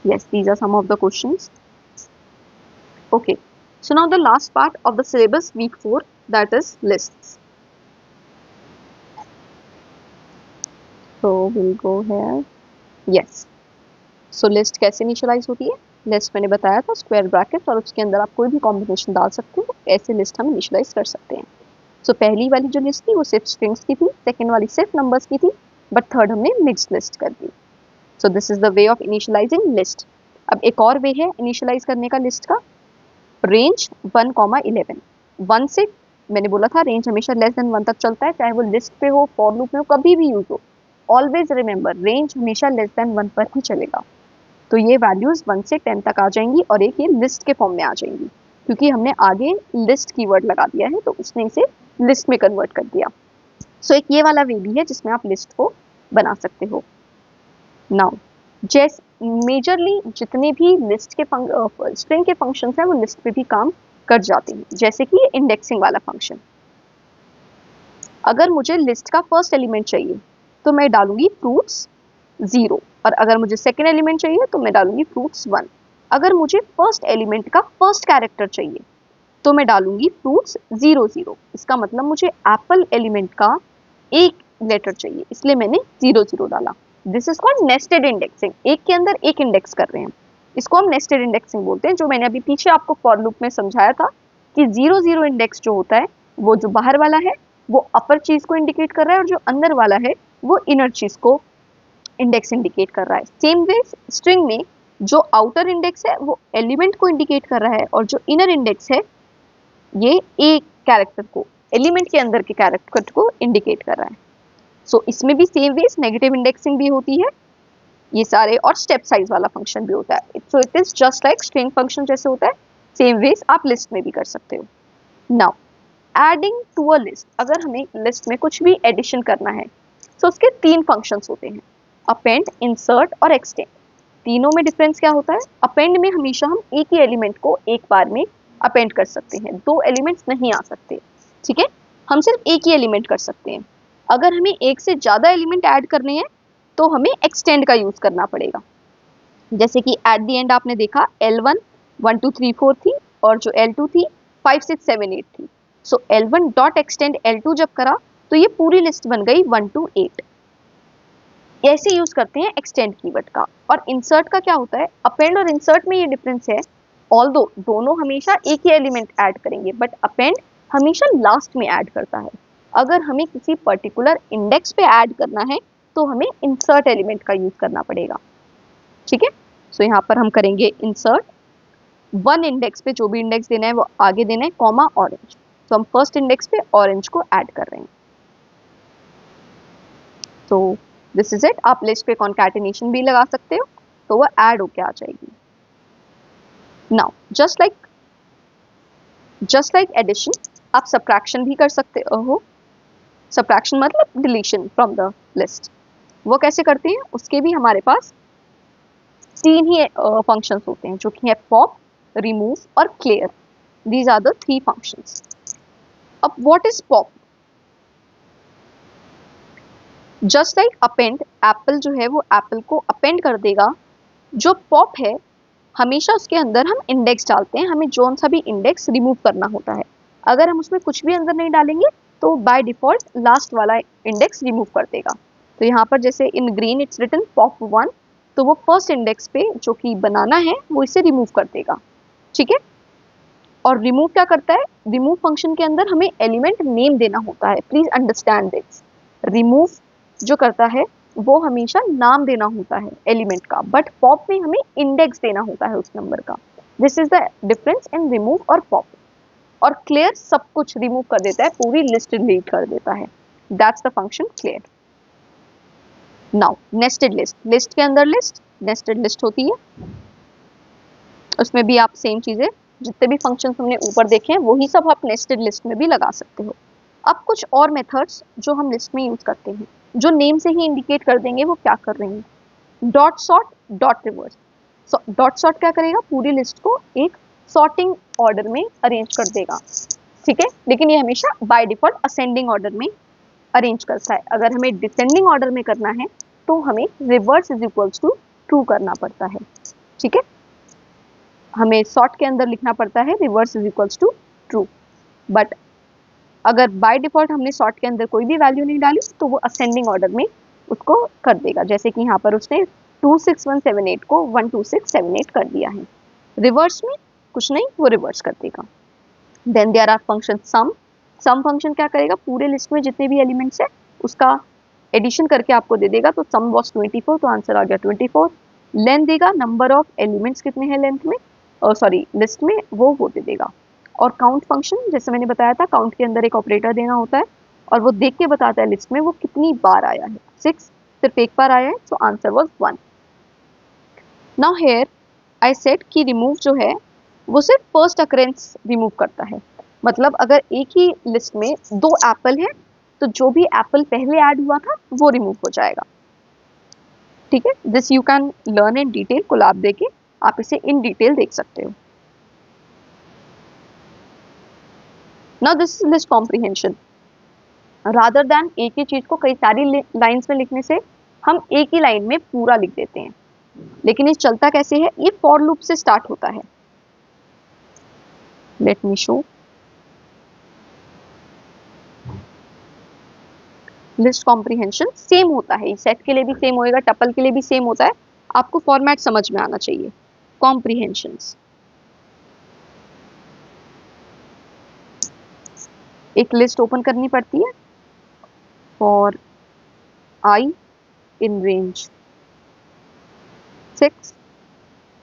Yes, these are some of the questions. Okay, so now the last part of the syllabus week 4, that is lists. So we'll go here. Yes. So list कैसे initialise होती है? List मैंने बताया था square bracket और उसके अंदर आप कोई भी कॉम्बिनेशन डाल सकते हो, ऐसे लिस्ट हम इनिशियलाइज कर सकते हैं। सो पहली वाली जो लिस्ट थी वो सिर्फ स्ट्रिंग्स की थी, सेकेंड वाली सिर्फ नंबर्स की थी, बट थर्ड हमने मिक्स्ड लिस्ट कर दी। So this is the way of initializing list. अब एक और वे है इनिशियलाइज करने का लिस्ट का, रेंज 1,11। 1 से मैंने बोला था रेंज हमेशा लेस देन 1 तक चलता है, चाहे वो लिस्ट पे हो, फॉर लूप में हो, कभी भी यूज हो। ऑलवेज रिमेंबर रेंज हमेशा लेस देन 1 पर ही चलेगा। तो ये वैल्यूज 1 से 10 तक आ जाएंगी और एक ये लिस्ट के फॉर्म में आ जाएंगी, क्योंकि हमने आगे लिस्ट कीवर्ड लगा दिया है तो उसने इसे लिस्ट में कन्वर्ट कर दिया। सो एक ये वाला वे भी है जिसमें आप लिस्ट को बना सकते हो। नाउ जैसे मेजरली जितने भी लिस्ट के स्ट्रिंग के फंक्शंस हैं वो लिस्ट पे भी काम कर जाते हैं, जैसे कि इंडेक्सिंग वाला फंक्शन। अगर मुझे लिस्ट का फर्स्ट एलिमेंट चाहिए तो मैं डालूंगी फ्रूट्स 0, और अगर मुझे सेकेंड एलिमेंट चाहिए तो मैं डालूंगी फ्रूट्स 1। अगर मुझे फर्स्ट एलिमेंट का फर्स्ट कैरेक्टर चाहिए तो मैं डालूंगी फ्रूट्स 0,0। इसका मतलब मुझे एप्पल एलिमेंट का एक लेटर चाहिए, इसलिए मैंने 0,0 डाला। This is called nested indexing. एक के अंदर एक इंडेक्स कर रहे हैं, इसको हम नेस्टेड इंडेक्सिंग बोलते हैं। जो मैंने अभी पीछे आपको फॉर लूप में समझाया था कि 0,0 इंडेक्स जो होता है वो जो बाहर वाला है वो अपर चीज को इंडिकेट कर रहा है और जो अंदर वाला है वो इनर चीज को इंडेक्स इंडिकेट कर रहा है। सेम वे स्ट्रिंग में जो आउटर इंडेक्स है वो एलिमेंट को इंडिकेट कर रहा है और जो इनर इंडेक्स है ये एक कैरेक्टर को, एलिमेंट के अंदर के कैरेक्टर को इंडिकेट कर रहा है। सो इसमें भी सेम वेज नेगेटिव इंडेक्सिंग भी होती है ये सारे, और स्टेप साइज वाला फंक्शन भी होता है। So it is just like string function जैसे होता है, सेम वेज आप लिस्ट में भी कर सकते हो। Now adding to a list, अगर हमें लिस्ट में कुछ भी एडिशन करना है तो उसके 3 फंक्शंस होते हैं, अपेंड, इंसर्ट और एक्सटेंड। तीनों में डिफरेंस क्या होता है? अपेंड में हमेशा हम एक ही एलिमेंट को एक बार में अपेंड कर सकते हैं, 2 एलिमेंट्स नहीं आ सकते। ठीक है, हम सिर्फ एक ही एलिमेंट कर सकते हैं। अगर हमें एक से ज्यादा एलिमेंट ऐड करने हैं तो हमें एक्सटेंड का यूज करना पड़ेगा। जैसे कि एट द एंड आपने देखा L1 1 2 3 4 थी और जो L2 थी 5 6 7 8 थी। सो L1 डॉट एक्सटेंड L2 जब करा तो ये पूरी लिस्ट बन गई 1 to 8। ऐसे यूज करते हैं एक्सटेंड कीवर्ड का। और इंसर्ट का क्या होता है? अपेंड और इंसर्ट में ये डिफरेंस है, ऑल्दो दोनों हमेशा एक ही एलिमेंट ऐड करेंगे, बट अपेंड हमेशा लास्ट में ऐड करता है। अगर हमें किसी पर्टिकुलर इंडेक्स पे ऐड करना है तो हमें इंसर्ट एलिमेंट का यूज करना पड़ेगा। ठीक है, सो यहाँ पर हम करेंगे इंसर्ट, वन इंडेक्स पे जो भी इंडेक्स देना है वो आगे देना है, कॉमा ऑरेंज। तो हम फर्स्ट इंडेक्स पे ऑरेंज को ऐड कर रहे हैं। तो दिस इज इट। आप लिस्ट पे कॉन्कैटिनेशन भी लगा सकते हो तो वो ऐड होके आ जाएगी। नाउ जस्ट लाइक एडिशन, आप सब्ट्रैक्शन भी कर सकते हो। सब्ट्रैक्शन मतलब डिलीशन फ्रॉम द लिस्ट। वो कैसे करते हैं, उसके भी हमारे पास तीन ही फंक्शंस होते हैं, जो कि है पॉप, रिमूव और clear. These are the three functions. अब what is pop? Just like append, apple जो है वो एप्पल को अपेंड कर देगा। जो पॉप है हमेशा उसके अंदर हम इंडेक्स डालते हैं, हमें जोन सा भी इंडेक्स रिमूव करना होता है। अगर हम उसमें कुछ भी अंदर नहीं डालेंगे तो बाय डिफॉल्ट लास्ट वाला इंडेक्स रिमूव कर देगा। तो यहाँ पर जैसे in green it's written pop 1, तो वो फर्स्ट इंडेक्स पे जो कि बनाना है वो इसे रिमूव कर देगा। ठीक है, और रिमूव क्या करता है, रिमूव फंक्शन के अंदर हमें एलिमेंट नेम देना होता है। Please understand this. रिमूव जो करता है वो हमेशा नाम देना होता है एलिमेंट का, बट पॉप में हमें इंडेक्स देना होता है उस नंबर का। This is the difference in remove और पॉप। और क्लियर सब कुछ रिमूव कर देता है, पूरी लिस्ट डिलीट कर देता है। That's the function clear. Now nested list, list के अंदर लिस्ट, नेस्टेड लिस्ट होती है। उसमें भी आप सेम चीजें, जितने भी फंक्शंस हमने ऊपर देखे हैं वही सब आप नेस्टेड लिस्ट में भी लगा सकते हो। अब कुछ और मेथड्स जो हम लिस्ट में यूज करते हैं, जो नेम से ही इंडिकेट कर देंगे वो क्या कर रहे हैं। Dot sort, dot reverse. Dot sort क्या करेगा, पूरी लिस्ट को एक सॉर्टिंग ऑर्डर में अरेंज कर देगा। ठीक है, लेकिन ये हमेशा बाय डिफॉल्ट असेंडिंग ऑर्डर में अरेंज करता है। अगर हमें डिसेंडिंग ऑर्डर में करना है तो हमें reverse is equals to true करना पड़ता है। ठीक है, हमें सॉर्ट के अंदर लिखना पड़ता है reverse is equals to true, but अगर बाय डिफॉल्ट हमने सॉर्ट के अंदर कोई भी वैल्यू नहीं डाली तो वो असेंडिंग ऑर्डर में उसको कर देगा। जैसे कि यहाँ पर उसने 26178 को 12678 कर दिया है। रिवर्स में कुछ नहीं, वो रिवर्स कर देगा। Then there are function sum. Sum function क्या करेगा, पूरे लिस्ट में जितने भी एलिमेंट्स है उसका एडिशन करके आपको दे देगा। तो सम वॉज 24, तो आंसर आ गया 24। लेंथ देगा, नंबर ऑफ एलिमेंट्स कितने हैं लेंथ में, सॉरी लिस्ट में, वो दे देगा। और काउंट फंक्शन, जैसे मैंने बताया था, काउंट के अंदर एक ऑपरेटर देना होता है और वो देख के बताता है लिस्ट में वो कितनी बार आया है। 6 सिर्फ एक बार आया है, so answer was 1। Now here I said कि रिमूव जो है वो सिर्फ फर्स्ट अकरेंस रिमूव करता है। मतलब अगर एक ही लिस्ट में 2 एप्पल है तो जो भी एप्पल पहले ऐड हुआ था वो रिमूव हो जाएगा। ठीक है, this you can learn in detail. Colab देके आप इसे इन डिटेल देख सकते हो। Now this is list comprehension. Rather than एक ही चीज को कई सारी लाइंस में लिखने से हम एक ही लाइन में पूरा लिख देते हैं। लेकिन ये चलता कैसे है, ये फॉर लूप से स्टार्ट होता है। Let me show. List comprehension same होता है, सेट के लिए भी सेम होएगा, टपल के लिए भी सेम होता है। आपको फॉर्मेट समझ में आना चाहिए। कॉम्प्रिहेंशंस, एक लिस्ट ओपन करनी पड़ती है फॉर आई इन रेंज 6।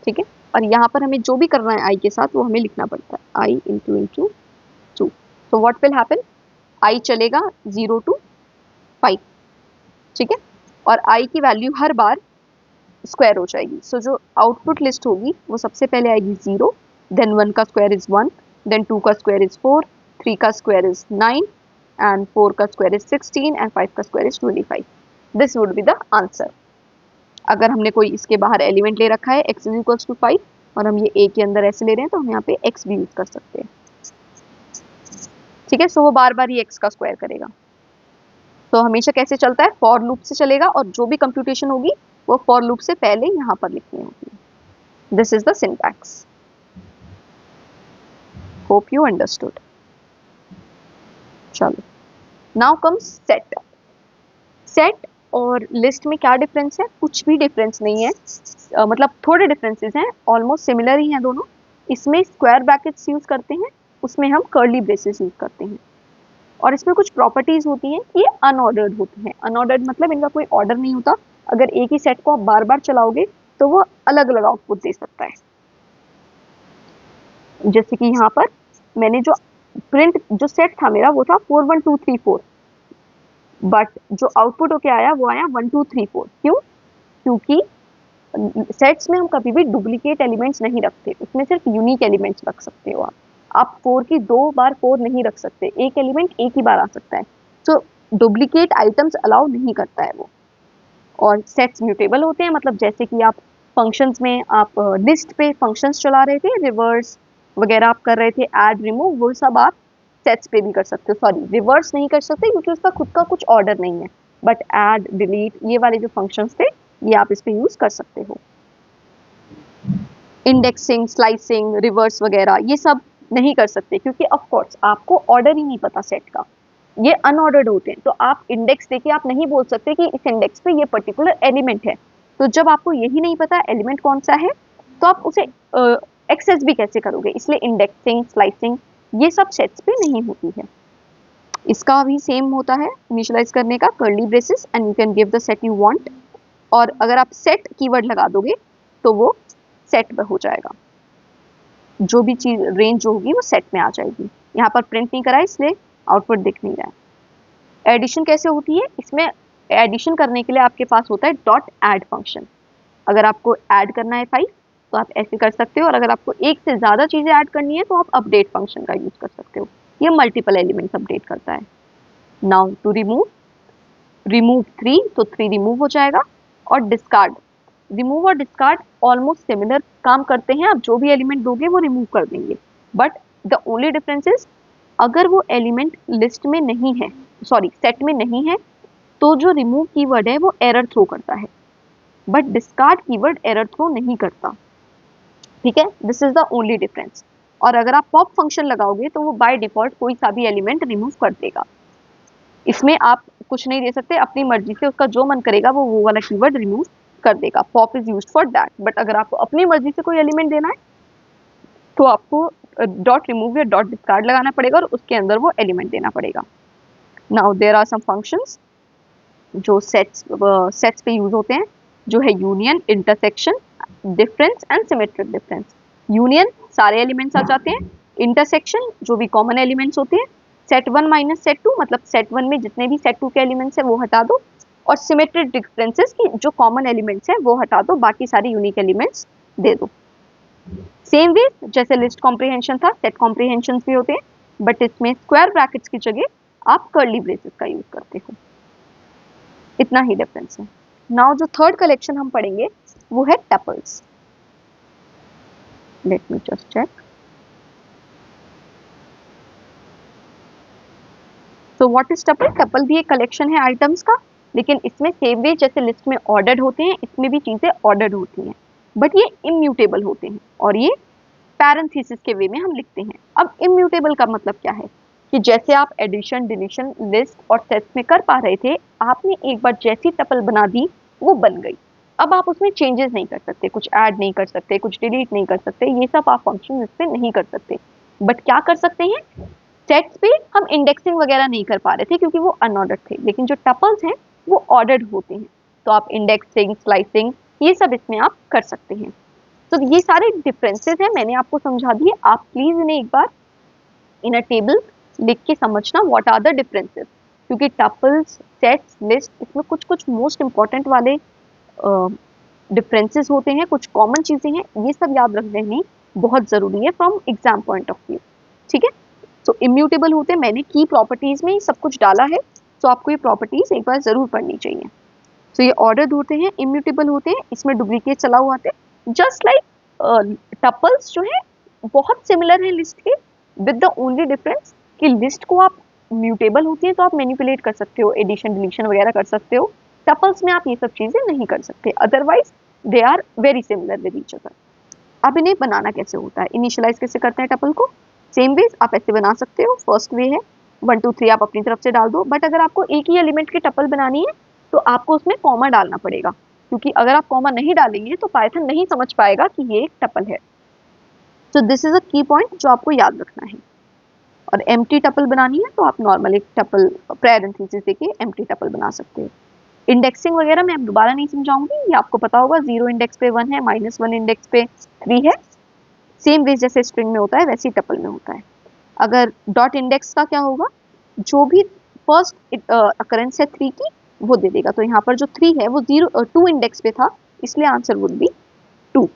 ठीक है, और यहाँ पर हमें जो भी करना है आई के साथ वो हमें लिखना पड़ता है, आई इंटू 2। तो व्हाट विल हैपन, आई चलेगा 0 to 5। ठीक है, और आई की वैल्यू हर बार स्क्वायर हो जाएगी। सो जो आउटपुट लिस्ट होगी वो सबसे पहले आएगी 0, देन 1 का स्क्वायर इज 1, देन 2 का स्क्वायर इज 4, 3 का स्क्वायर इज 9, एंड 4 का स्क्वायर इज 16, एंड 5 का square is 25। This would be the answer. अगर हमने कोई इसके बाहर एलिमेंट ले रखा है x इज इक्वल्स टू 5 और हम ये a के अंदर ऐसे ले रहे हैं तो हम यहाँ पे x भी यूज कर सकते हैं। ठीक है, सो वो बार बार ये x का स्क्वायर करेगा। तो हमेशा कैसे चलता है, फॉर लूप से चलेगा और जो भी कंप्यूटेशन होगी वो फॉर लूप से पहले यहाँ पर लिखनी होगी। This is the syntax. Hope you understood. चलो, नाउ कम्स सेट। सेट और लिस्ट में क्या डिफरेंस है, कुछ भी डिफरेंस नहीं है। मतलब थोड़े डिफरेंसेस हैं, ऑलमोस्ट सिमिलर ही हैं दोनों। इसमें स्क्वायर ब्रैकेट्स यूज करते हैं, उसमें हम कर्ली ब्रेसेस यूज करते हैं। और इसमें कुछ प्रॉपर्टीज होती हैं कि ये अनऑर्डर्ड होते हैं। अनऑर्डर्ड मतलब इनका कोई ऑर्डर नहीं होता, अगर एक ही सेट को आप बार बार चलाओगे तो वो अलग अलग आउटपुट दे सकता है। जैसे कि यहाँ पर मैंने जो प्रिंट जो सेट था मेरा वो था 4 1 2 3 4, बट जो आउटपुट होके आया वो आया 1 2 3 4। क्यों? क्योंकि सेट्स में हम कभी भी डुप्लीकेट एलिमेंट्स नहीं रखते, उसमें सिर्फ यूनिक एलिमेंट्स रख सकते हो आप 4 की 2 बार 4 नहीं रख सकते, एक एलिमेंट एक ही बार आ सकता है। तो डुप्लीकेट आइटम्स अलाउ नहीं करता है वो। और सेट्स म्यूटेबल होते हैं, मतलब जैसे कि आप फंक्शंस में आप लिस्ट पे फंक्शंस चला रहे थे, रिवर्स वगैरह आप कर रहे थे, ऐड रिमूव, वो सब आप सेट्स पे भी कर सकते हो। सॉरी, रिवर्स नहीं कर सकते क्योंकि उसका खुद का कुछ ऑर्डर नहीं है, बट ऐड डिलीट ये वाले जो फंक्शंस थे ये आप इस पे यूज कर सकते हो। इंडेक्सिंग, स्लाइसिंग, रिवर्स वगैरह ये सब नहीं कर सकते क्योंकि ऑफ कोर्स आपको ऑर्डर ही नहीं पता सेट का, ये अनऑर्डर्ड होते हैं। तो आप इंडेक्स देके आप नहीं बोल सकते कि इस इंडेक्स पे ये पर्टिकुलर एलिमेंट है। तो जब आपको यही नहीं पता एलिमेंट कौन सा है तो आप उसे एक्सेस भी कैसे करोगे, इसलिए इंडेक्सिंग, स्लाइसिंग ये सब सेट्स पे नहीं होती है। इसका भी सेम होता है इनिशियलाइज करने का, curly braces and you can give the set you want, और अगर आप सेट कीवर्ड लगा दोगे तो वो सेट पे हो जाएगा, जो भी चीज रेंज जो होगी वो सेट में आ जाएगी। यहाँ पर प्रिंट नहीं करा इसलिए आउटपुट दिख नहीं रहा है। एडिशन कैसे होती है? इसमें एडिशन करने के लिए आपके पास होता है डॉट ऐड फंक्शन। अगर आपको ऐड करना है 5 तो आप ऐसे कर सकते हो, और अगर आपको एक से ज़्यादा चीज़ें ऐड करनी है तो आप अपडेट फंक्शन का यूज़ कर सकते हो, ये मल्टीपल एलिमेंट्स अपडेट करता है। नाउ टू रिमूव 3 तो 3 रिमूव हो जाएगा, और डिस्कार्ड, रिमूव और डिस्कार्ड ऑलमोस्ट सिमिलर काम करते हैं, आप जो भी एलिमेंट दोगे वो रिमूव कर देंगे, but the only difference is अगर वो एलिमेंट लिस्ट में नहीं है, सॉरी सेट में नहीं है, तो जो रिमूव कीवर्ड है वो एरर थ्रो करता है, but discard keyword error throw नहीं करता। ठीक है, this is the only difference. और अगर आप पॉप फंक्शन लगाओगे तो वो बाय डिफॉल्ट कोई सा भी एलिमेंट रिमूव कर देगा, इसमें आप कुछ नहीं दे सकते, अपनी मर्जी से उसका जो मन करेगा वो वाला कीवर्ड रिमूव कर देगा। Pop is used for that, but अगर आपको अपनी मर्जी से कोई एलिमेंट देना है तो आपको डॉट रिमूव या डॉट डिस्कार्ड लगाना पड़ेगा और उसके अंदर वो एलिमेंट देना पड़ेगा। Now there are some functions जो सेट्स पे यूज होते हैं, जो है union, intersection, difference and symmetric difference. Union सारे एलिमेंट्स आ जाते हैं, इंटरसेक्शन जो भी कॉमन एलिमेंट्स होते हैं, सेट 1 माइनस सेट 2 मतलब सेट 1 में जितने भी सेट 2 के एलिमेंट्स हैं वो हटा दो, और सिमेट्रिक डिफरेंसेस की जो कॉमन एलिमेंट्स हैं वो हटा दो, बाकी सारे यूनिक एलिमेंट्स दे दो। सेम वे जैसे लिस्ट कॉम्प्रिहेंशन था, सेट कॉम्प्रिहेंशन भी होते हैं, बट इसमें स्क्वायर ब्रैकेट्स की जगह आप कर्ली ब्रेसेस का यूज करते हो, इतना ही डिफरेंस है। नाउ जो थर्ड कलेक्शन हम पढ़ेंगे वो है tuples. Let me just check. तो व्हाट इज टपल? टपल भी एक कलेक्शन है आइटम्स का, लेकिन इसमें सेम वे जैसे लिस्ट में ऑर्डर्ड होते हैं, इसमें भी चीजें ऑर्डर्ड होती हैं, बट ये इम्यूटेबल होते हैं और ये पैरेंथेसिस के वे में हम लिखते हैं। अब इम्यूटेबल का मतलब क्या है कि जैसे आप एडिशन, डिलीशन, लिस्ट और सेट्स में कर पा रहे थे, आपने एक बार जैसी टपल बना दी वो बन गई, अब आप उसमें चेंजेस नहीं कर सकते, कुछ ऐड नहीं कर सकते, कुछ डिलीट नहीं कर सकते, ये सब आप फंक्शन इसमें नहीं कर सकते। बट क्या कर सकते हैं, सेट्स पे हम इंडेक्सिंग वगैरह नहीं कर पा रहे थे क्योंकि वो अनऑर्डर्ड थे, लेकिन जो टपल्स हैं वो ऑर्डर्ड होते हैं, तो आप इंडेक्सिंग, स्लाइसिंग ये सब इसमें आप कर सकते हैं। तो ये सारे डिफरेंसेस हैं, मैंने आपको समझा दिए, आप प्लीज इन्हें एक बार इन अ टेबल लिख के समझना व्हाट आर द डिफरेंसेस, क्योंकि टपल्स, सेट्स, लिस्ट इसमें कुछ कुछ मोस्ट इंपॉर्टेंट वाले डिफरेंसेस होते हैं, कुछ कॉमन चीजें हैं, ये सब याद रख लेनी बहुत जरूरी है from exam point of view. ठीक है, तो इम्यूटेबल होते हैं, मैंने की प्रॉपर्टीज में सब कुछ डाला है, तो आपको ये प्रॉपर्टीज एक बार जरूर पढ़नी चाहिए। तो ये ऑर्डर्ड होते हैं, इम्यूटेबल होते हैं, इसमें डुप्लीकेट चला हुआ आते हैं, जस्ट लाइक टपल्स जो है बहुत सिमिलर है लिस्ट के, विद द ओनली डिफरेंस कि लिस्ट को आप म्यूटेबल होती है तो आप मैनिपुलेट कर सकते हो, एडिशन, डिलीशन वगैरह कर सकते हो, टपल्स में आप ये सब चीजें नहीं कर सकते, otherwise they are very similar with each other. अब इन्हें बनाना कैसे होता है, इनिशियलाइज कैसे करते हैं टपल को? सेम वे आप ऐसे बना सकते हो, फर्स्ट वे है 1 2 3 आप अपनी तरफ से डाल दो, बट अगर आपको एक ही एलिमेंट की टपल बनानी है तो आपको उसमें कॉमा डालना पड़ेगा, क्योंकि अगर आप कॉमा नहीं डालेंगे तो पाइथन नहीं समझ पाएगा कि ये एक टपल है। सो दिस इज अ की पॉइंट जो आपको याद रखना है। और एम्प्टी टपल बनानी है तो आप नॉर्मल एक टपल पैरेंथेसिस देके एम्प्टी टपल बना सकते हो। इंडेक्सिंग वगैरह मैं दोबारा नहीं समझाऊंगी, ये आपको पता होगा। 0 इंडेक्स पे 1 है, -1 इंडेक्स पे 3 है। सेम वे जैसे स्ट्रिंग में होता है वैसे ही टपल में होता है। अगर डॉट इंडेक्स का क्या होगा, जो भी फर्स्ट अकरेंस है 3 की वो दे देगा। तो यहाँ पर जो 3 है वो 2 इंडेक्स पे था, इसलिए answer would B 2।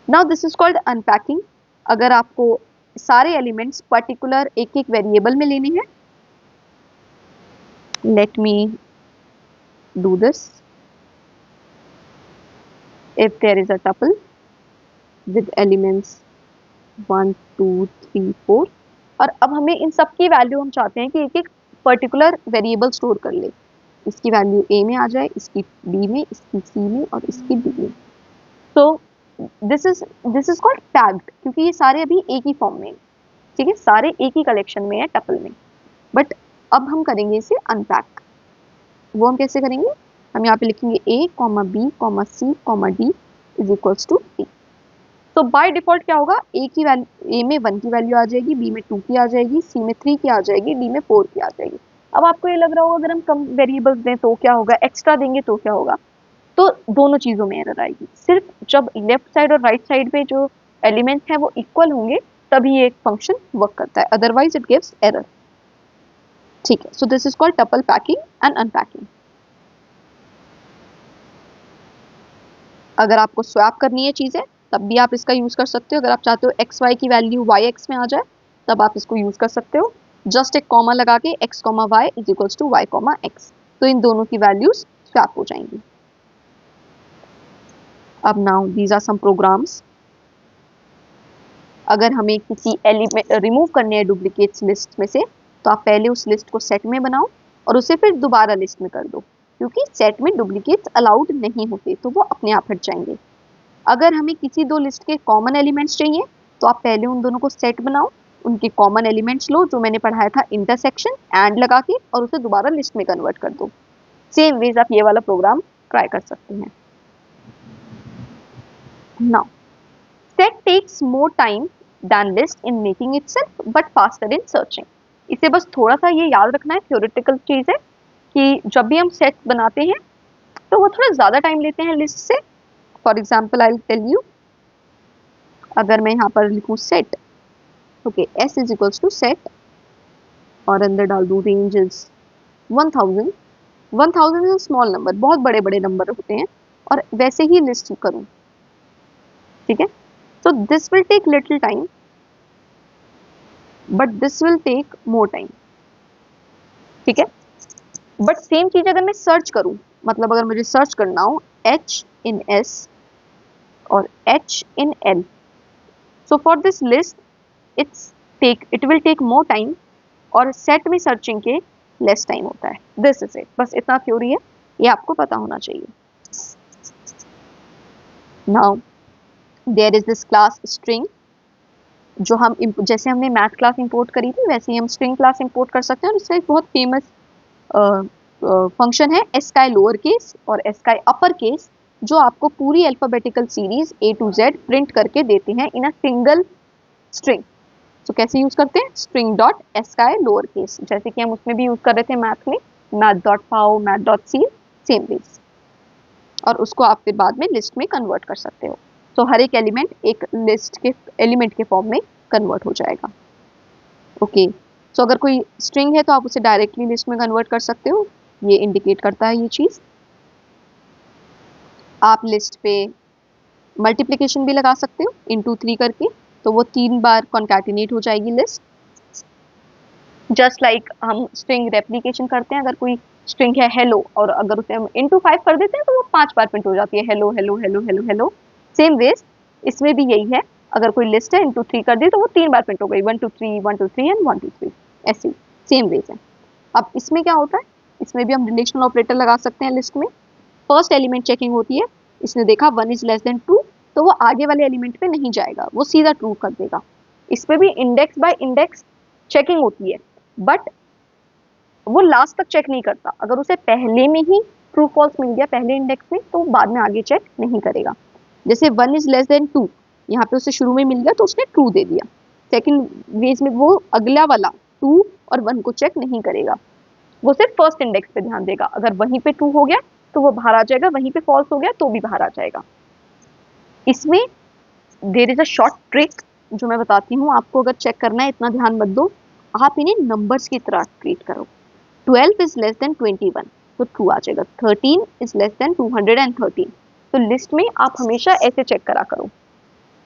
Now this is called unpacking. अगर आपको सारे एलिमेंट्स पर्टिकुलर एक एक वेरिएबल में लेने हैं, let me do this. If there is a tuple with elements 1 2 3 4, और अब हमें इन सब की वैल्यू हम चाहते हैं कि एक एक पर्टिकुलर वेरिएबल स्टोर कर ले। इसकी वैल्यू ए में आ जाए, इसकी बी में, इसकी सी में और इसकी डी में। तो दिस इज कॉल्ड टैग्ड, क्योंकि ये सारे अभी एक ही फॉर्म में, ठीक है, सारे एक ही कलेक्शन में है टपल में। बट अब हम करेंगे इसे अनपैक। वो हम कैसे करेंगे, हम यहाँ पे लिखेंगे a, b, c, d is equals to t। तो बाय डिफॉल्ट क्या होगा, a की वैल्यू, a में 1 की वैल्यू आ जाएगी, b में 2 की आ जाएगी, c में 3 की आ जाएगी, d में 4 की आ जाएगी। अब आपको ये लग रहा होगा अगर हम कम वेरिएबल्स दें तो क्या होगा, एक्स्ट्रा देंगे तो क्या होगा। तो दोनों चीज़ों में एरर आएगी। सिर्फ जब लेफ्ट साइड और राइट साइड पे जो एलिमेंट्स हैं वो इक्वल होंगे तभी ये एक फंक्शन वर्क करता है, अदरवाइज इट गिव्स एरर। ठीक है, so this is called tuple packing and unpacking. अगर आपको स्वैप करनी है चीज़ें तब भी आप इसका यूज़ कर सकते हो। अगर आप चाहते हो एक्स वाई की वैल्यू वाई एक्स में आ जाए तब आप इसको यूज़ कर सकते हो। जस्ट एक कॉमा लगा के x comma y is equals to y comma x, तो इन दोनों की वैल्यूज स्वैप हो जाएंगी। अब now these are some programs. अगर हमें किसी एलिमेंट रिमूव करने हैं डुप्लीकेट्स लिस्ट में से, तो आप पहले उस लिस्ट को सेट में बनाओ और उसे फिर दोबारा लिस्ट में कर दो, क्योंकि सेट में डुप्लीकेट्स अलाउड नहीं होते, तो वो अपने आप हट जाएंगे। अगर हमें किसी दो लिस्ट के कॉमन एलिमेंट्स चाहिए तो आप पहले उन दोनों को सेट बनाओ, उनके कॉमन एलिमेंट्स लो, जो मैंने पढ़ाया था इंटरसेक्शन एंड लगा के, और उसे दोबारा लिस्ट में कन्वर्ट कर दो। सेम वेज आप ये वाला प्रोग्राम ट्राई कर सकते हैं। Now set takes more time than list in making itself but faster in searching। इसे बस थोड़ा सा ये याद रखना है, थ्योरेटिकल चीज है कि जब भी हम सेट बनाते हैं तो वो थोड़ा ज्यादा टाइम लेते हैं लिस्ट से। For example I will tell you, अगर मैं यहाँ पर लिखूँ set, okay, s is equals to set और अंदर डाल दूँ रेंजेस 1000। 1000 इज स्मॉल नंबर, बहुत बड़े बड़े नंबर होते हैं, और वैसे ही लिस्ट करूँ, ठीक है। So this will take little time, but this will take more time, ठीक है। बट सेम चीज अगर मैं सर्च करूं, मतलब अगर मुझे सर्च करना हो H in S और H in L, so for this list it will take more time, और सेट में सर्चिंग के लेस टाइम होता है। दिस इज इट, बस इतना थ्योरी है, ये आपको पता होना चाहिए। Now there is this class string, जो हम जैसे हमने मैथ क्लास इंपोर्ट करी थी वैसे ही हम स्ट्रिंग क्लास इंपोर्ट कर सकते हैं। और इसका एक बहुत फेमस फंक्शन है एस्काई लोअर केस और एस्काई अपर केस, जो आपको पूरी alphabetical series A to Z print करके देते हैं इन अ सिंगल स्ट्रिंग। तो कैसे यूज करते हैं, string dot ASCII lower case, जैसे कि हम उसमें भी यूज कर रहे थे मैथ में, math dot pow, math dot c, same base, और उसको आप फिर बाद में लिस्ट में कन्वर्ट कर सकते हो। तो हर एक एलिमेंट एक लिस्ट के एलिमेंट के फॉर्म में कन्वर्ट हो जाएगा। ओके, सो अगर कोई स्ट्रिंग है तो आप उसे डायरेक्टली लिस्ट में कन्वर्ट कर सकते हो, ये इंडिकेट करता है ये चीज़। आप लिस्ट पे मल्टीप्लिकेशन भी लगा सकते हो इनटू 3 करके, तो वो 3 बार कॉन्कैटिनेट हो जाएगी लिस्ट। जस्ट लाइक हम स्ट्रिंग रेप्लिकेशन करते हैं, अगर कोई स्ट्रिंग है हेलो और अगर उसे हम इनटू 5 कर देते हैं तो वो 5 बार प्रिंट हो जाती है, hello hello hello hello hello. Same ways इसमें भी यही है, अगर कोई लिस्ट है इनटू 3 कर दी तो वो 3 बार प्रिंट हो गई, 1 2 3 1 2 3 एंड 1 2 3, ऐसे सेम वेज है। अब इसमें क्या होता है, इसमें भी हम रिलेशनल ऑपरेटर लगा सकते हैं लिस्ट में। फर्स्ट एलिमेंट चेकिंग होती है, इसने देखा 1 इज लेस देन 2 तो वो आगे वाले एलिमेंट पे नहीं जाएगा, वो सीधा ट्रू कर देगा। इस पे भी इंडेक्स बाय इंडेक्स चेकिंग होती है, बट वो लास्ट तक चेक नहीं करता। अगर उसे पहले में ही ट्रू फॉल्स मिल गया पहले इंडेक्स में तो बाद में आगे चेक नहीं करेगा। जैसे 1 इज लेस देन 2, यहाँ पे उसे शुरू में मिल गया तो उसने ट्रू दे दिया। सेकंड वेज में वो अगला वाला 2 और 1 को चेक नहीं करेगा, वो सिर्फ फर्स्ट इंडेक्स पे ध्यान देगा। अगर वहीं पे ट्रू हो गया तो वो बाहर आ जाएगा, वहीं पे फॉल्स हो गया तो भी बाहर आ जाएगा। इसमें there is a short trick जो मैं बताती हूँ आपको। अगर चेक करना है इतना ध्यान मत दो, आप इन्हें नंबर्स की तरह ट्रीट करो। 12 इज लेस देन 21 तो ट्रू आ जाएगा। 13 इज लेस देन 213 तो लिस्ट में आप हमेशा ऐसे चेक करा करो।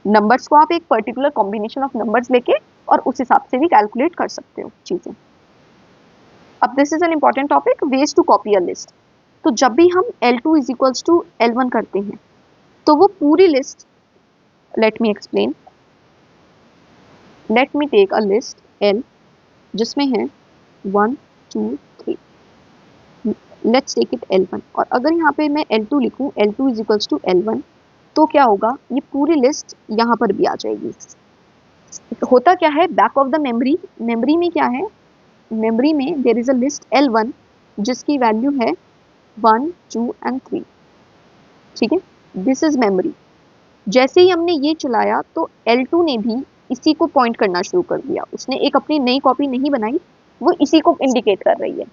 नंबर्स को आप एक पर्टिकुलर कॉम्बिनेशन ऑफ नंबर्स लेके और उस हिसाब से भी कैलकुलेट कर सकते हो चीजें। अब this is an important topic, ways to copy a list. तो जब भी हम L2 is equals to L1 करते हैं तो वो पूरी list, let me explain, let me take a list L जिसमें है 1 2 3, लेट्स टेक इट L1। और अगर यहाँ पे मैं L2 लिखूँ, L2 is equals to L1, तो क्या होगा, ये पूरी लिस्ट यहाँ पर भी आ जाएगी। होता क्या है, back of the memory, memory में क्या है, मेमोरी में there is a list L1 जिसकी वैल्यू है 1 2 एंड 3, ठीक है, दिस इज मेमोरी। जैसे ही हमने ये चलाया तो L2 ने भी इसी को पॉइंट करना शुरू कर दिया, उसने एक अपनी नई कॉपी नहीं बनाई, वो इसी को इंडिकेट कर रही है।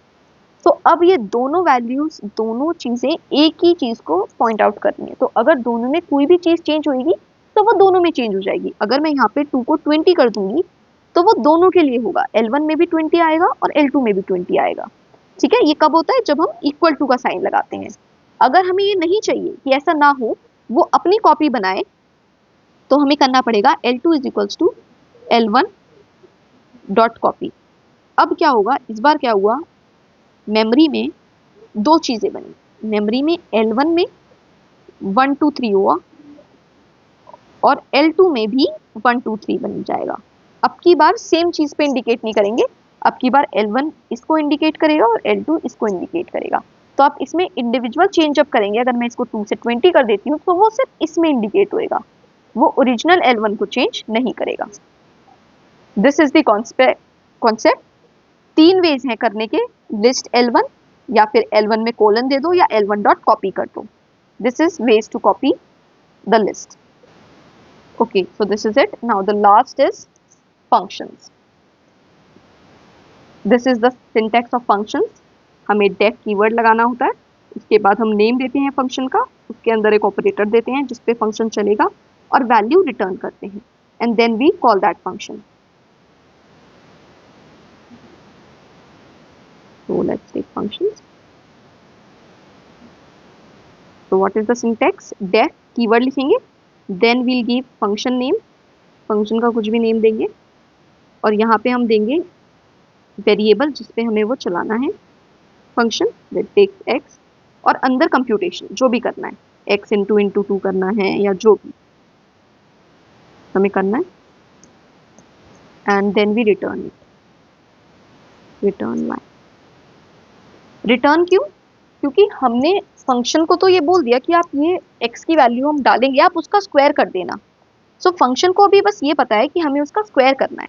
तो अब ये दोनों वैल्यूज, दोनों चीजें एक ही चीज को पॉइंट आउट करनी है। तो अगर दोनों में कोई भी चीज चेंज होगी तो वो दोनों में चेंज हो जाएगी। अगर मैं यहाँ पे 2 को 20 कर दूंगी तो वो दोनों के लिए होगा, L1 में भी 20 आएगा और L2 में भी 20 आएगा, ठीक है। ये कब होता है, जब हम इक्वल टू का साइन लगाते हैं। अगर हमें ये नहीं चाहिए कि ऐसा ना हो, वो अपनी कॉपी बनाए, तो हमें करना पड़ेगा L2 is equals to L1 dot copy. अब क्या होगा, इस बार क्या हुआ, मेमोरी में दो चीजें बनी। मेमोरी में L1 में 1 2 3 हुआ और L2 में भी 1 2 3 बन जाएगा। अब की बार सेम चीज पे इंडिकेट नहीं करेंगे, अब की बार L1 इसको इंडिकेट करेगा और L2 इसको इंडिकेट करेगा। तो आप इसमें इंडिविजुअल चेंज अप करेंगे। अगर मैं इसको 2 से 20 कर देती हूँ तो वो सिर्फ इसमें इंडिकेट होएगा, वो ओरिजिनल L1 को चेंज नहीं करेगा। This is the concept. 3 ways हैं करने के, लिस्ट L1, या फिर L1 में कोलन दे दो, या L1 डॉट कॉपी कर दो। This is ways to copy the list. Okay, so this is it. Now the last is functions. This is the syntax of functions. हमें def कीवर्ड लगाना होता है, उसके बाद हम नेम देते हैं फंक्शन का, उसके अंदर एक ऑपरेटर देते हैं जिसपे फंक्शन चलेगा और वैल्यू रिटर्न करते हैं, and then we call that function. So let's take functions. So what is the syntax? Def keyword लिखेंगे, then we'll give function name, function का कुछ भी नेम देंगे, और यहाँ पे हम देंगे वेरिएबल जिसपे हमें वो चलाना है फंक्शन, that takes x, और अंदर कंप्यूटेशन जो भी करना है, x इंटू 2 करना है या जो भी हमें करना है, and then we return it, return line. Return क्यों? क्योंकि हमने फंक्शन को तो ये बोल दिया कि आप ये x की वैल्यू हम डालेंगे, आप उसका स्क्वायर कर देना। सो फंक्शन को अभी बस ये पता है कि हमें उसका स्क्वायर करना है,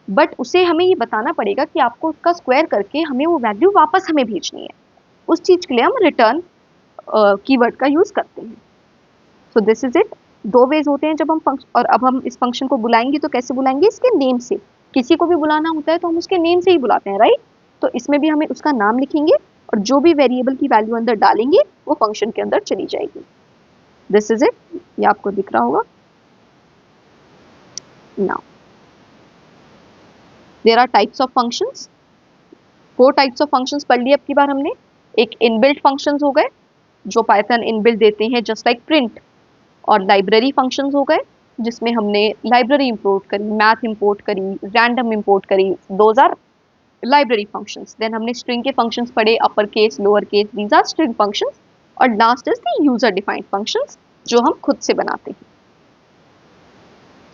बट उसे हमें ये बताना पड़ेगा कि आपको उसका स्क्वायर करके हमें वो वैल्यू वापस हमें भेजनी है। उस चीज के लिए हम रिटर्न कीवर्ड का यूज करते हैं। So this is it. 2 ways होते हैं जब हम फंक्शन, और अब हम इस फंक्शन को बुलाएंगे तो कैसे बुलाएंगे, इसके नेम से। किसी को भी बुलाना होता है तो हम उसके नेम से ही बुलाते हैं, राइट। तो इसमें भी हमें उसका नाम लिखेंगे और जो भी वेरिएबल की वैल्यू अंदर डालेंगे वो फंक्शन के अंदर चली जाएगी। दिस इज इट, ये आपको दिख रहा होगा। Now there are types of functions. 4 types of functions पढ़ लिए अब की बार हमने। एक इनबिल्ट functions हो गए जो पाइथन इनबिल्ट देते हैं, जस्ट लाइक प्रिंट, और लाइब्रेरी functions हो गए जिसमें हमने लाइब्रेरी इंपोर्ट करी, मैथ इंपोर्ट करी, रैंडम इंपोर्ट करी, those are library functions. Then हमने स्ट्रिंग के functions पढ़े, upper case, lower case, these are string functions. और last is the user defined functions जो हम खुद से बनाते हैं।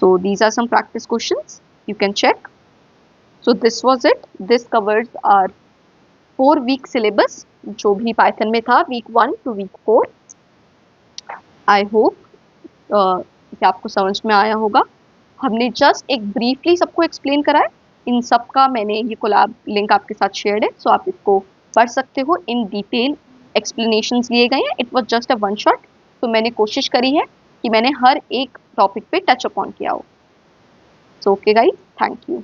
So these are some practice questions you can check. So this was it. This covers our 4-week syllabus जो भी Python में था, week 1 to week 4. I hope कि आपको समझ में आया होगा। हमने just एक briefly सबको explain करा है। इन सब का मैंने ये कोलैब लिंक आपके साथ शेयर्ड है, so आप इसको पढ़ सकते हो। इन डिटेल explanations लिए गए हैं। It was just a one shot. तो मैंने कोशिश करी है कि मैंने हर एक टॉपिक पे टच अपॉन किया हो. So okay guys, thank you.